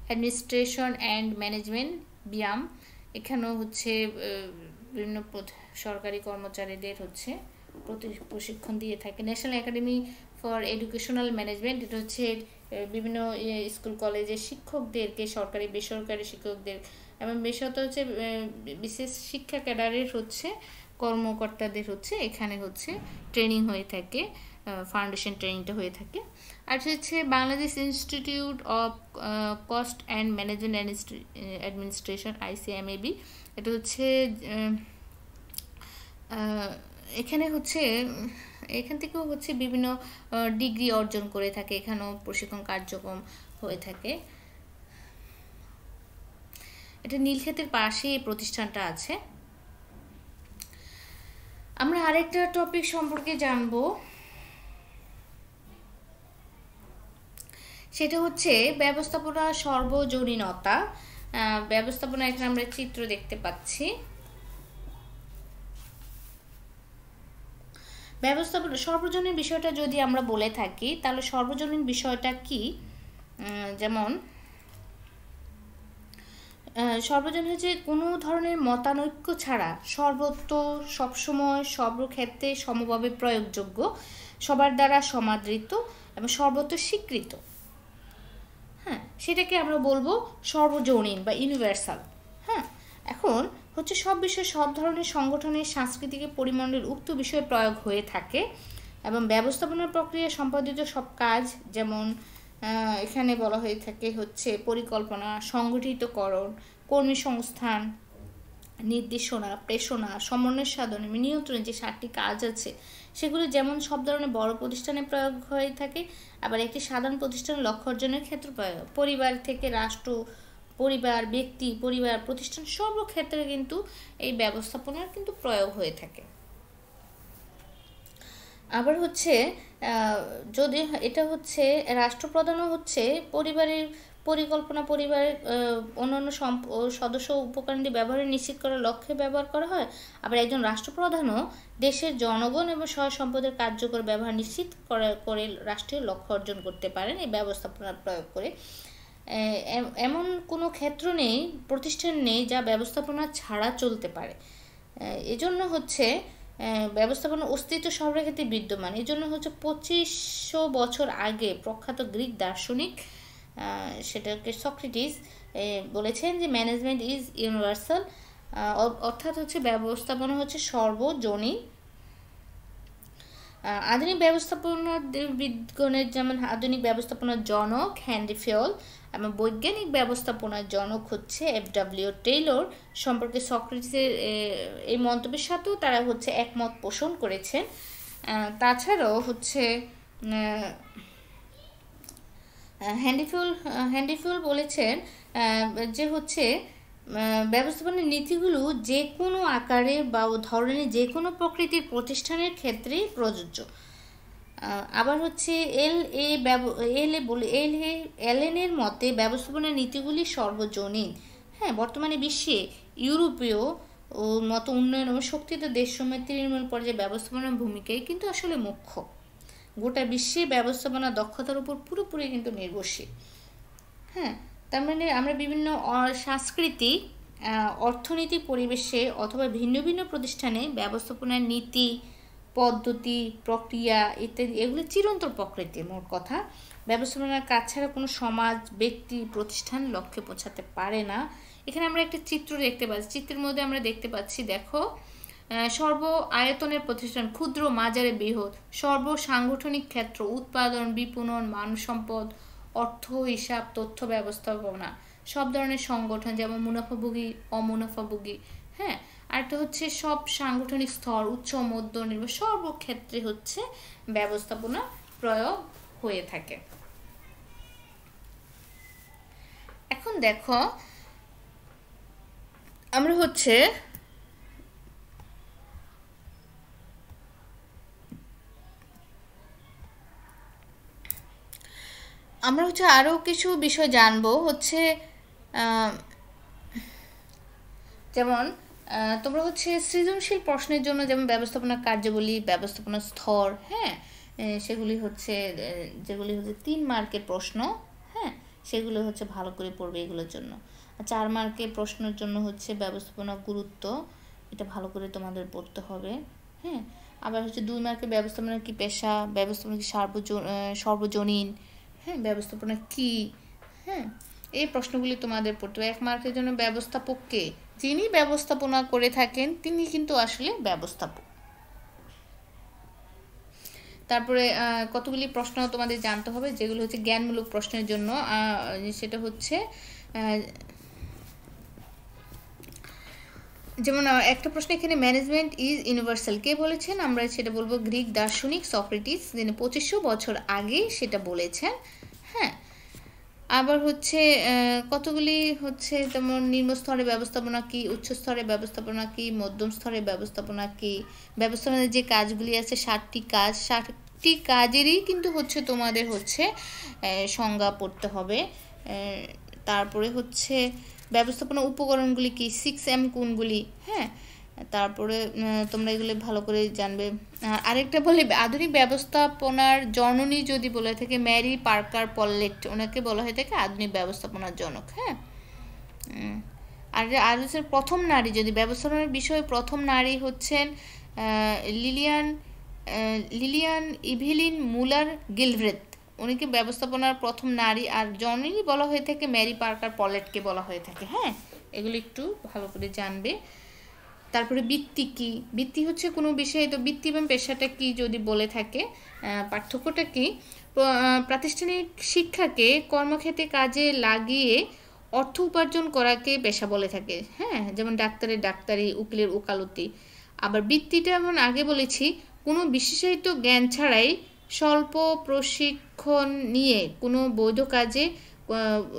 administration and management, BIAM, এখানেও হচ্ছে বিভিন্ন সরকারি কর্মচারীদের হচ্ছে প্রশিক্ষণ দিয়ে থাকে। National academy for educational management, এটা হচ্ছে বিভিন্ন স্কুল কলেজের শিক্ষকদেরকে, সরকারি বেসরকারি শিক্ষকদের এবং বিশেষত হচ্ছে বিশেষ শিক্ষা ক্যাডারের হচ্ছে কর্মকর্তাদের হচ্ছে এখানে হচ্ছে ট্রেনিং হয়ে থাকে, ফাউন্ডেশন ট্রেনিংটা হয়ে থাকে। আর হচ্ছে Bangladesh institute of cost and management administration, ICMAB, এটা হচ্ছে এখানে হচ্ছে এখান থেকেও হচ্ছে বিভিন্ন ডিগ্রি অর্জন করে থাকে, এখানেও প্রশিক্ষণ কার্যক্রম হয়ে থাকে। এটা নীলক্ষেতের পাশে এই প্রতিষ্ঠানটা আছে। আমরা আরেকটা টপিক সম্পর্কে জানবো, সেটা হচ্ছে ব্যবস্থাপনা সর্বজনীনতা। ব্যবস্থাপনা, এখানে আমরা চিত্র দেখতে পাচ্ছি। ব্যবস্থাপনা সর্বজনীন বিষয়টা যদি আমরা বলে থাকি তাহলে সর্বজনীন বিষয়টা কি, যেমন সর্বজনীন হচ্ছে কোনো ধরনের মতানৈক্য ছাড়া সর্বত্র সবসময় সর্বক্ষেত্রে সমভাবে প্রয়োগযোগ্য, সবার দ্বারা সমাদৃত এবং সর্বত্র স্বীকৃত। হ্যাঁ, সেটাকে আমরা বলবো সর্বজনীন বা ইউনিভার্সাল। হ্যাঁ, এখন হচ্ছে সব বিষয়ে সব ধরনের সংগঠনের সাংস্কৃতিক পরিমণ্ডল উক্ত বিষয়ে প্রয়োগ হয়ে থাকে এবং ব্যবস্থাপনার প্রক্রিয়া সম্পাদিত সব কাজ, যেমন এখানে বলা হয়ে থাকে হচ্ছে পরিকল্পনা, সংগঠিতকরণ, কর্মী সংস্থান, নির্দেশনা, প্রেষণা, সমন্বয় সাধন, নিয়ন্ত্রণ, যে 7টি কাজ আছে সেগুলো যেমন সব ধরনের বড় প্রতিষ্ঠানে প্রয়োগ হয়ে থাকে, আবার একটি সাধারণ প্রতিষ্ঠানের লক্ষ্য অর্জনের ক্ষেত্রে প্রয়োগ, পরিবার থেকে রাষ্ট্র, পরিবার, ব্যক্তি, পরিবার, প্রতিষ্ঠান সর্বক্ষেত্রে কিন্তু এই ব্যবস্থাপনার কিন্তু প্রয়োগ হয়ে থাকে। আবার হচ্ছে যদি এটা হচ্ছে রাষ্ট্রপ্রধানও হচ্ছে পরিবারের পরিকল্পনা, পরিবারের অন্যান্য সদস্য উপকরণটি ব্যবহারে নিশ্চিত করার লক্ষ্যে ব্যবহার করা হয়। আবার একজন রাষ্ট্রপ্রধানও দেশের জনগণ এবং সহায় সম্পদের কার্যকর ব্যবহার নিশ্চিত করে রাষ্ট্রীয় লক্ষ্য অর্জন করতে পারেন এই ব্যবস্থাপনার প্রয়োগ করে। এমন কোনো ক্ষেত্র নেই, প্রতিষ্ঠান নেই যা ব্যবস্থাপনা ছাড়া চলতে পারে। এজন্য হচ্ছে ব্যবস্থাপনার অস্তিত্ব সবার ক্ষেত্রে বিদ্যমান। এই জন্য হচ্ছে 2500 বছর আগে প্রখ্যাত গ্রিক দার্শনিক সেটাকে সক্রেটিস বলেছেন যে ম্যানেজমেন্ট ইজ ইউনিভার্সাল, অর্থাৎ হচ্ছে ব্যবস্থাপনা হচ্ছে সর্বজনীন। আধুনিক ব্যবস্থাপনা বিজ্ঞানের যেমন আধুনিক ব্যবস্থাপনার জনক হেনরি ফেল এবং বৈজ্ঞানিক ব্যবস্থাপনার জনক হচ্ছে FW টেইলর সম্পর্কে সক্রেটিসের এই মন্তব্যের সাথেও তারা হচ্ছে একমত পোষণ করেছেন। তাছাড়াও হচ্ছে হেনরি ফেল বলেছেন যে হচ্ছে ব্যবস্থাপনার নীতিগুলো যে কোনো আকারে বা ধরনের যে কোনো প্রকৃতির প্রতিষ্ঠানের ক্ষেত্রেই প্রযোজ্য। আবার হচ্ছে এলেনের মতে ব্যবস্থাপনার নীতিগুলি সর্বজনীন। হ্যাঁ, বর্তমানে বিশ্বে ইউরোপীয় ও মতো উন্নয়ন ও শক্তিতে দেশসমূহে তৃণমূল পর্যায়ে ব্যবস্থাপনার ভূমিকাই কিন্তু আসলে মুখ্য। গোটা বিশ্বে ব্যবস্থাপনা দক্ষতার উপর পুরোপুরি কিন্তু নির্ভরশীল। হ্যাঁ, তার মানে আমরা বিভিন্ন সাংস্কৃতিক, অর্থনীতি পরিবেশে অথবা ভিন্ন ভিন্ন প্রতিষ্ঠানে ব্যবস্থাপনার নীতি, পদ্ধতি, প্রক্রিয়া ইত্যাদি এগুলো চিরন্তন প্রকৃতির। মোট কথা, ব্যবস্থাপনার কাজ ছাড়া কোনো সমাজ, ব্যক্তি, প্রতিষ্ঠান লক্ষ্যে পৌঁছাতে পারে না। এখানে আমরা একটা চিত্র দেখতে পাচ্ছি, চিত্রের মধ্যে আমরা দেখতে পাচ্ছি, দেখো সর্ব আয়তনের প্রতিষ্ঠান, ক্ষুদ্র মাঝারি বৃহৎ, সর্বসাংগঠনিক ক্ষেত্র, উৎপাদন, বিপণন, মানব সম্পদ, অর্থ, হিসাব, তথ্য ব্যবস্থাপনা, সব ধরনের সংগঠন যেমন মুনাফাভোগী, অমুনাফাভোগী। হ্যাঁ, আরেকটা হচ্ছে সব সাংগঠনিক স্তর, উচ্চ, মধ্য, নিম্ন, সর্বক্ষেত্রে হচ্ছে ব্যবস্থাপনা প্রয়োগ হয়ে থাকে। এখন দেখো আমরা হচ্ছে আরো কিছু বিষয় জানবো হচ্ছে যেমন তোমরা হচ্ছে সৃজনশীল প্রশ্নের জন্য যেমন ব্যবস্থাপনা কার্যাবলী, ব্যবস্থাপনা স্তর, হ্যাঁ, সেগুলি হচ্ছে যেগুলি হচ্ছে 3 মার্কের প্রশ্ন, হ্যাঁ, সেগুলো হচ্ছে ভালো করে পড়বে এগুলোর জন্য। 4 মার্কের প্রশ্নের জন্য হচ্ছে ব্যবস্থাপনা গুরুত্ব, এটা ভালো করে তোমাদের পড়তে হবে। হ্যাঁ, আবার হচ্ছে 2 মার্কের ব্যবস্থাপনা কি পেশা, ব্যবস্থাপনা কি সর্বজনীন, হ্যাঁ, ব্যবস্থাপনা কি, হ্যাঁ, এই প্রশ্নগুলি তোমাদের পড়তে হবে। 1 মার্কের জন্য ব্যবস্থাপককে, যিনি ব্যবস্থাপনা করে থাকেন তিনি কিন্তু আসলে ব্যবস্থাপক। তারপরে কতগুলি প্রশ্ন তোমাদের জানতে হবে যেগুলো হচ্ছে জ্ঞানমূলক প্রশ্নের জন্য, সেটা হচ্ছে যেমন একটা প্রশ্ন এখানে ম্যানেজমেন্ট ইজ ইউনিভার্সাল কে বলেছেন, আমরা সেটা বলবো গ্রিক দার্শনিক সক্রেটিস, যিনি 2500 বছর আগে সেটা বলেছেন। হ্যাঁ, আবার হচ্ছে কতগুলি হচ্ছে যেমন নিম্ন স্তরে ব্যবস্থাপনা কি, উচ্চ স্তরে ব্যবস্থাপনা কি, মধ্যম স্তরে ব্যবস্থাপনা কি, ব্যবস্থাপনার যে কাজগুলি আছে 60টি কাজ, 60টি কাজেরই কিন্তু হচ্ছে তোমাদের হচ্ছে সংজ্ঞা পড়তে হবে। তারপরে হচ্ছে ব্যবস্থাপনা উপকরণগুলি কি, 6M কোনগুলি, হ্যাঁ, তারপরে তোমরা এগুলো ভালো করে জানবে। আরেকটা বলে আধুনিক ব্যবস্থাপনার জননী যদি বলে থাকে ম্যারি পার্কার পলেট, ওনাকে বলা হয়ে থাকে আধুনিক ব্যবস্থাপনার জনক। হ্যাঁ, আর হচ্ছে প্রথম নারী, যদি ব্যবস্থাপনার বিষয়ে প্রথম নারী হচ্ছেন লিলিয়ান ইভেলিন মুলার গিলভ্রেথ, উনিকে ব্যবস্থাপনার প্রথম নারী, আর জননী বলা হয়ে থাকে ম্যারি পার্কার পলেটকে বলা হয়ে থাকে। হ্যাঁ, এগুলো একটু ভালো করে জানবে। তারপরে বৃত্তি কি, বৃত্তি হচ্ছে কোনো বিষয়ে, তো বৃত্তি এবং পেশাটা কি যদি বলে থাকে, পার্থক্যটা কি, প্রাতিষ্ঠানিক শিক্ষাকে কর্মক্ষেত্রে কাজে লাগিয়ে অর্থ উপার্জন করাকে পেশা বলে থাকে। হ্যাঁ, যেমন ডাক্তারের ডাক্তারি, উকিলের উকালতি। আবার বৃত্তিটা যেমন আগে বলেছি কোনো বিশেষায়িত জ্ঞান ছাড়াই স্বল্প প্রশিক্ষণ নিয়ে কোনো বৈধ কাজে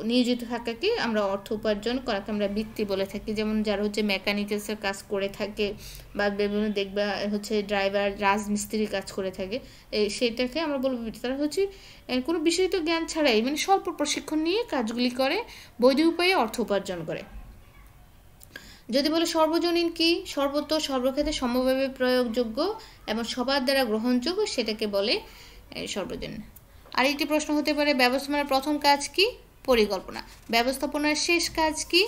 নিয়োজিত থাকাকে আমরা অর্থ উপার্জন করাকে আমরা বৃত্তি বলে থাকি। যেমন যারা হচ্ছে মেকানিক্যালসের কাজ করে থাকে বা বিভিন্ন দেখবা হচ্ছে ড্রাইভার, রাজমিস্ত্রির কাজ করে থাকে, সেটাকে আমরা বলবো বৃত্তি। তারা হচ্ছে কোনো বিষয়িত জ্ঞান ছাড়াই মানে স্বল্প প্রশিক্ষণ নিয়ে কাজগুলি করে বৈধ উপায়ে অর্থ উপার্জন করে। যদি বলে সর্বজনীন কি, সর্বত্র সর্বক্ষেত্রে সমভাবে প্রয়োগযোগ্য এবং সবার দ্বারা গ্রহণযোগ্য, সেটাকে বলে সর্বজনীন। আরেকটি প্রশ্ন হতে পারে ব্যবস্থাপনার প্রথম কাজ কি, পরিকল্পনা। ব্যবস্থাপনার শেষ কাজ কি,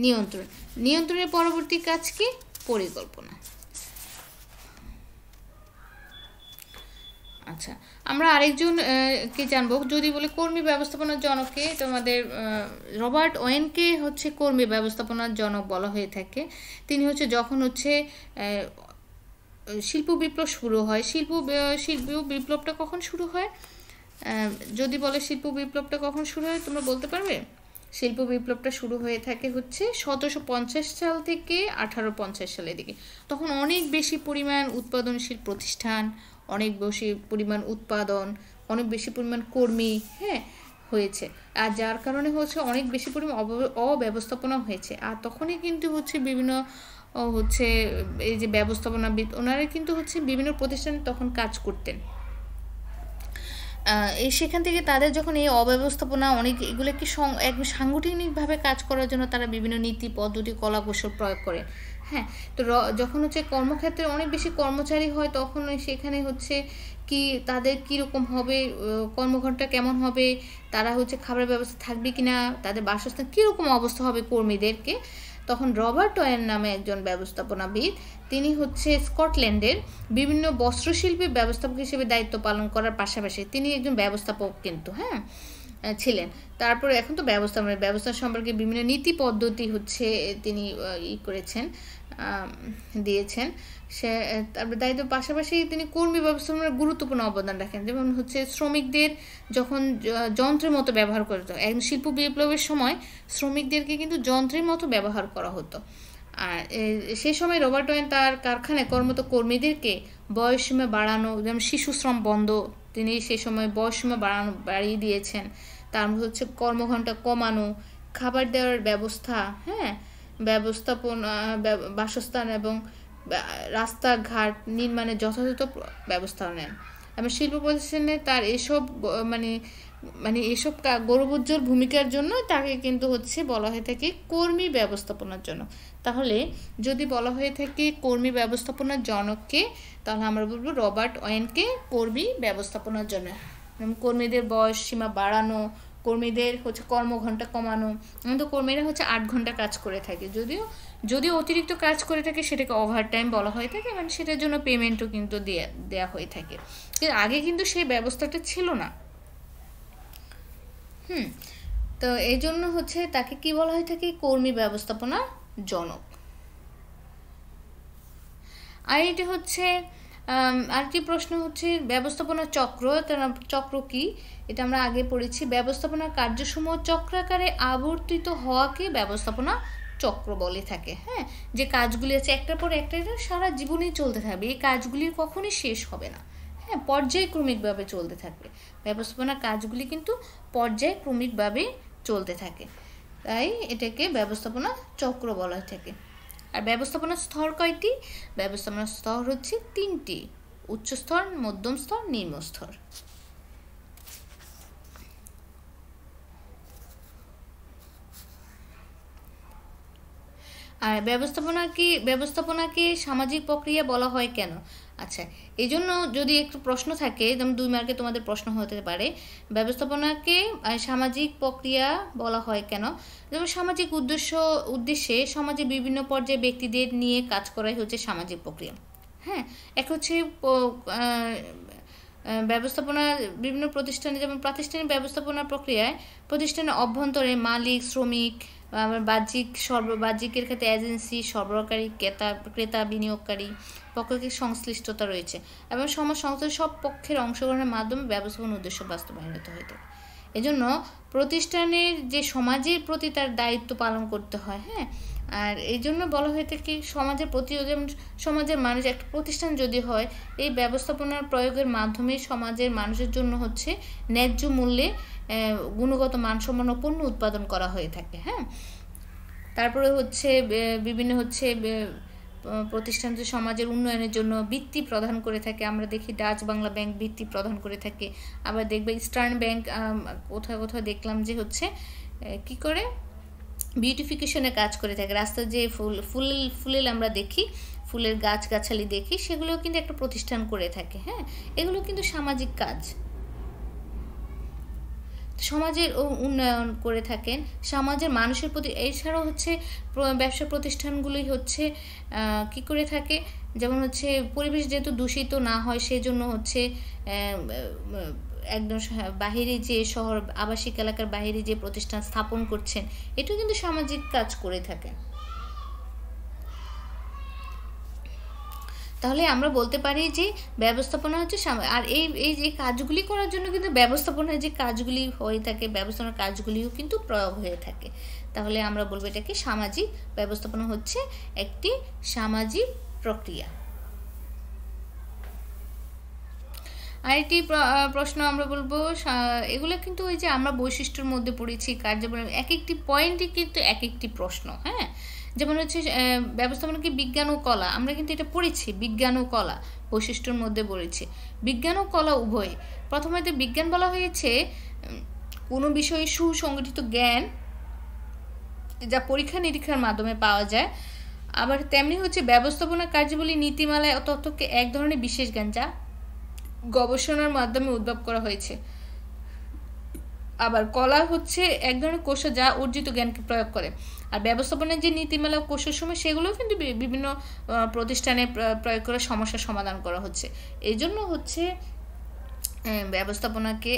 নিয়ন্ত্রণ। নিয়ন্ত্রণের পরবর্তী কাজ কি, পরিকল্পনা। আচ্ছা, আমরা আরেকজন কে জানবো। যদি বলে কর্মী ব্যবস্থাপনার জনককে, তোমাদের রবার্ট ওয়েনকে হচ্ছে কর্মী ব্যবস্থাপনার জনক বলা হয়ে থাকে। তিনি হচ্ছে যখন হচ্ছে শিল্প বিপ্লব শুরু হয়, শিল্প বিপ্লবটা কখন শুরু হয়, যদি বলে শিল্প বিপ্লবটা কখন শুরু হয় তোমরা বলতে পারবে? শিল্প বিপ্লবটা শুরু হয়ে থাকে হচ্ছে 1750 সাল থেকে 1850 সালের দিকে। তখন অনেক বেশি পরিমাণ উৎপাদনশীল প্রতিষ্ঠান, অনেক বেশি পরিমাণ উৎপাদন, অনেক বেশি পরিমাণ কর্মী, হ্যাঁ, হয়েছে। আর যার কারণে হচ্ছে অনেক বেশি পরিমাণ অব্যবস্থাপনা হয়েছে। আর তখনই কিন্তু হচ্ছে বিভিন্ন হচ্ছে এই যে ব্যবস্থাপনাবিদ, ওনারা কিন্তু হচ্ছে বিভিন্ন প্রতিষ্ঠানে তখন কাজ করতেন। সেখান থেকে তাদের যখন এই অব্যবস্থাপনা অনেক এগুলোকে সাংগঠনিকভাবে কাজ করার জন্য তারা বিভিন্ন নীতি, পদ্ধতি, কলা কৌশল প্রয়োগ করে। হ্যাঁ, তো যখন হচ্ছে কর্মক্ষেত্রে অনেক বেশি কর্মচারী হয় তখন সেখানে হচ্ছে কি তাদের কীরকম হবে, কর্মঘণ্টা কেমন হবে, তারা হচ্ছে খাবারের ব্যবস্থা থাকবে কিনা, তাদের বাসস্থান কীরকম অবস্থা হবে কর্মীদেরকে, তখন রবার্ট ওয়েন নামে একজন ব্যবস্থাপনাবিদ, তিনি হচ্ছে স্কটল্যান্ডের বিভিন্ন বস্ত্রশিল্পের ব্যবস্থাপক হিসেবে দায়িত্ব পালন করার পাশাপাশি তিনি একজন ব্যবস্থাপক কিন্তু ছিলেন। তারপরে এখন তো ব্যবস্থা সম্পর্কে বিভিন্ন নীতি পদ্ধতি হচ্ছে তিনি করেছেন। দিয়েছেন। সে তারপরে দায়িত্ব পাশাপাশি তিনি কর্মী ব্যবস্থাপনার গুরুত্বপূর্ণ অবদান রাখেন। যেমন হচ্ছে শ্রমিকদের যখন যন্ত্রের মতো ব্যবহার করতে হয়, একদম শিল্প বিপ্লবের সময় শ্রমিকদেরকে কিন্তু যন্ত্রের মতো ব্যবহার করা হতো। আর সেই সময় রবার্ট ওয়েন তার কারখানায় কর্মরত কর্মীদেরকে বয়সসীমা বাড়ানো, যেমন শিশু শ্রম বন্ধ, তিনি সেই সময় বয়সসীমা বাড়িয়ে দিয়েছেন। তারপর হচ্ছে কর্মঘণ্টা কমানো, খাবার দেওয়ার ব্যবস্থা, হ্যাঁ, ব্যবস্থাপনা, বাসস্থান এবং রাস্তাঘাট নির্মাণে যথাযথ ব্যবস্থা নেন। এবং শিল্প প্রতিষ্ঠানে তার এসব এসব গৌরবোজ্জ্বল ভূমিকার জন্য তাকে কিন্তু হচ্ছে বলা হয়ে থাকে কর্মী ব্যবস্থাপনার জন্য। তাহলে যদি বলা হয়ে থাকে কর্মী ব্যবস্থাপনার জনককে, তাহলে আমরা বলবো রবার্ট ওয়েনকে কর্মী ব্যবস্থাপনার জন্য। কর্মীদের বয়স সীমা বাড়ানো, কর্মীদের হচ্ছে কর্মঘণ্টা কমানো। আমাদের কর্মীরা হচ্ছে 8 ঘন্টা কাজ করে থাকে, যদিও অতিরিক্ত কাজ করে থাকে সেটাকে ওভারটাইম বলা হয়ে থাকে, মানে সেটার জন্য পেমেন্টও কিন্তু দেয়া হয়ে থাকে। কিন্তু আগে কিন্তু সেই ব্যবস্থাটা ছিল না। তো এই জন্য হচ্ছে তাকে কি বলা হয়ে থাকে, কর্মী ব্যবস্থাপনার জনক। আর এটি হচ্ছে আরেকটি প্রশ্ন হচ্ছে ব্যবস্থাপনা চক্র। চক্র কি, এটা আমরা আগে পড়েছি। ব্যবস্থাপনার কার্যসমূহ চক্রাকারে আবর্তিত হওয়াকে ব্যবস্থাপনা চক্র বলে থাকে। হ্যাঁ, যে কাজগুলি আছে একটার পর একটা সারা জীবনই চলতে থাকবে, এই কাজগুলির কখনই শেষ হবে না। হ্যাঁ, পর্যায়ক্রমিকভাবে চলতে থাকবে। ব্যবস্থাপনার কাজগুলি কিন্তু পর্যায়ক্রমিকভাবে চলতে থাকে, তাই এটাকে ব্যবস্থাপনা চক্র বলা হয়ে থাকে। আর ব্যবস্থাপনার স্তর কয়টি? ব্যবস্থাপনার স্তর হচ্ছে 3টি: উচ্চ স্তর, মধ্যম স্তর, নিম্ন স্তর। আর ব্যবস্থাপনাকে সামাজিক প্রক্রিয়া বলা হয় কেন? আচ্ছা, এই জন্য যদি একটু প্রশ্ন থাকে, যেমন 2 মার্কে তোমাদের প্রশ্ন হতে পারে, ব্যবস্থাপনাকে সামাজিক প্রক্রিয়া বলা হয় কেন? যেমন সামাজিক উদ্দেশ্যে সমাজে বিভিন্ন পর্যায়ে ব্যক্তিদের নিয়ে কাজ করাই হচ্ছে সামাজিক প্রক্রিয়া। হ্যাঁ, এক হচ্ছে ব্যবস্থাপনা বিভিন্ন প্রতিষ্ঠানে, যেমন প্রাতিষ্ঠানিক ব্যবস্থাপনা প্রক্রিয়ায় প্রতিষ্ঠানের অভ্যন্তরে মালিক, শ্রমিক, বাহ্যিকের ক্ষেত্রে এজেন্সি, সরবরাহকারী, ক্রেতা, বিনিয়োগকারী পক্ষকে সংশ্লিষ্টতা রয়েছে এবং সমাজ সংস্থার সব পক্ষের অংশগ্রহণের মাধ্যমে ব্যবস্থাপনা উদ্দেশ্য বাস্তবায়িত হইতে। এজন্য প্রতিষ্ঠানের যে সমাজের প্রতি তার দায়িত্ব পালন করতে হয়। হ্যাঁ, আর এই জন্য বলা হয়ে থাকে সমাজের প্রতি, যেমন সমাজের মানুষ, একটা প্রতিষ্ঠান যদি হয়, এই ব্যবস্থাপনার প্রয়োগের মাধ্যমে সমাজের মানুষের জন্য হচ্ছে ন্যায্য মূল্যে গুণগত মানসম্পন্ন পণ্য উৎপাদন করা হয়ে থাকে। হ্যাঁ, তারপরে হচ্ছে বিভিন্ন হচ্ছে প্রতিষ্ঠান সমাজের উন্নয়নের জন্য বৃত্তি প্রদান করে থাকে। আমরা দেখি ডাচ বাংলা ব্যাংক বৃত্তি প্রদান করে থাকে। আবার দেখবে ইস্টার্ন ব্যাংক কোথাও দেখলাম যে হচ্ছে কি করে বিউটিফিকেশনের কাজ করে থাকে। রাস্তার যে ফুলের আমরা দেখি, ফুলের গাছগাছালি দেখি, সেগুলোও কিন্তু একটা প্রতিষ্ঠান করে থাকে। হ্যাঁ, এগুলো কিন্তু সামাজিক কাজ, সমাজের উন্নয়ন করে থাকেন সমাজের মানুষের প্রতি। এছাড়াও হচ্ছে ব্যবসা প্রতিষ্ঠানগুলোই হচ্ছে কি করে থাকে, যেমন হচ্ছে পরিবেশ যেহেতু দূষিত না হয় সেজন্য হচ্ছে একদম বাহিরে যে শহর আবাসিক এলাকার বাহিরে যে প্রতিষ্ঠান স্থাপন করছেন, এটাও কিন্তু সামাজিক কাজ করে থাকে। তাহলে আমরা বলতে পারি যে ব্যবস্থাপনা হচ্ছে আর এই যে কাজগুলি করার জন্য কিন্তু ব্যবস্থাপনার যে কাজগুলি হয়ে থাকে, ব্যবস্থাপনার কাজগুলিও কিন্তু প্রয়োগ হয়ে থাকে। তাহলে আমরা বলবো এটাকে সামাজিক ব্যবস্থাপনা হচ্ছে একটি সামাজিক প্রক্রিয়া। আরেকটি প্রশ্ন আমরা বলবো, এগুলো কিন্তু ওই যে আমরা বৈশিষ্ট্যের মধ্যে পড়েছি, কার্যবলী, এক একটি পয়েন্টই কিন্তু এক একটি প্রশ্ন। হ্যাঁ, যেমন হচ্ছে ব্যবস্থাপনা কি বিজ্ঞান ও কলা, আমরা কিন্তু এটা পড়েছি, বিজ্ঞান ও কলা বৈশিষ্ট্যের মধ্যে পড়েছি। বিজ্ঞান ও কলা উভয়। প্রথমে বিজ্ঞান বলা হয়েছে কোনো বিষয়ে সুসংগঠিত জ্ঞান যা পরীক্ষা নিরীক্ষার মাধ্যমে পাওয়া যায়। আবার তেমনি হচ্ছে ব্যবস্থাপনা কার্যাবলী, নীতিমালায় তথ্যকে এক ধরনের বিশেষ জ্ঞান যা গবেষণার মাধ্যমে উদ্ভব করা হয়েছে। আবার কলা হচ্ছে এক ধরনের কৌশল যা অর্জিত জ্ঞানকে প্রয়োগ করে। আর ব্যবস্থাপনার যে নীতিমালা ও কৌশলসমূহ সেগুলোও কিন্তু বিভিন্ন প্রতিষ্ঠানে প্রয়োগ করে সমস্যার সমাধান করা হচ্ছে। এই জন্য হচ্ছে ব্যবস্থাপনাকে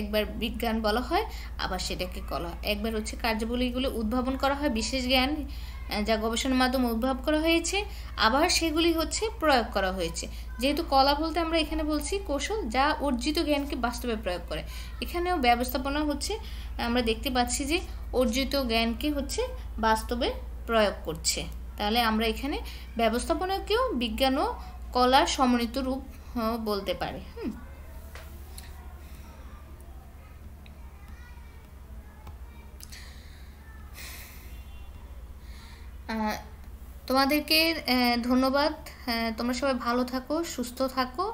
একবার বিজ্ঞান বলা হয়, আবার সেটাকে কলা। একবার হচ্ছে কার্যাবলীগুলো উদ্ভাবন করা হয়, বিশেষ জ্ঞান যা গবেষণার মাধ্যমে উদ্ভাব করা হয়েছে, আবার সেগুলি হচ্ছে প্রয়োগ করা হয়েছে। যেহেতু কলা বলতে আমরা এখানে বলছি কৌশল যা অর্জিত জ্ঞানকে বাস্তবে প্রয়োগ করে। এখানেও ব্যবস্থাপনা হচ্ছে আমরা দেখতে পাচ্ছি যে অর্জিত জ্ঞানকে হচ্ছে বাস্তবে প্রয়োগ করছে। তাহলে আমরা এখানে ব্যবস্থাপনাকেও বিজ্ঞান ও কলার সমন্বিত রূপ বলতে পারি। তোমাদেরকে ধন্যবাদ। তোমরা সবাই ভালো থাকো, সুস্থ থাকো।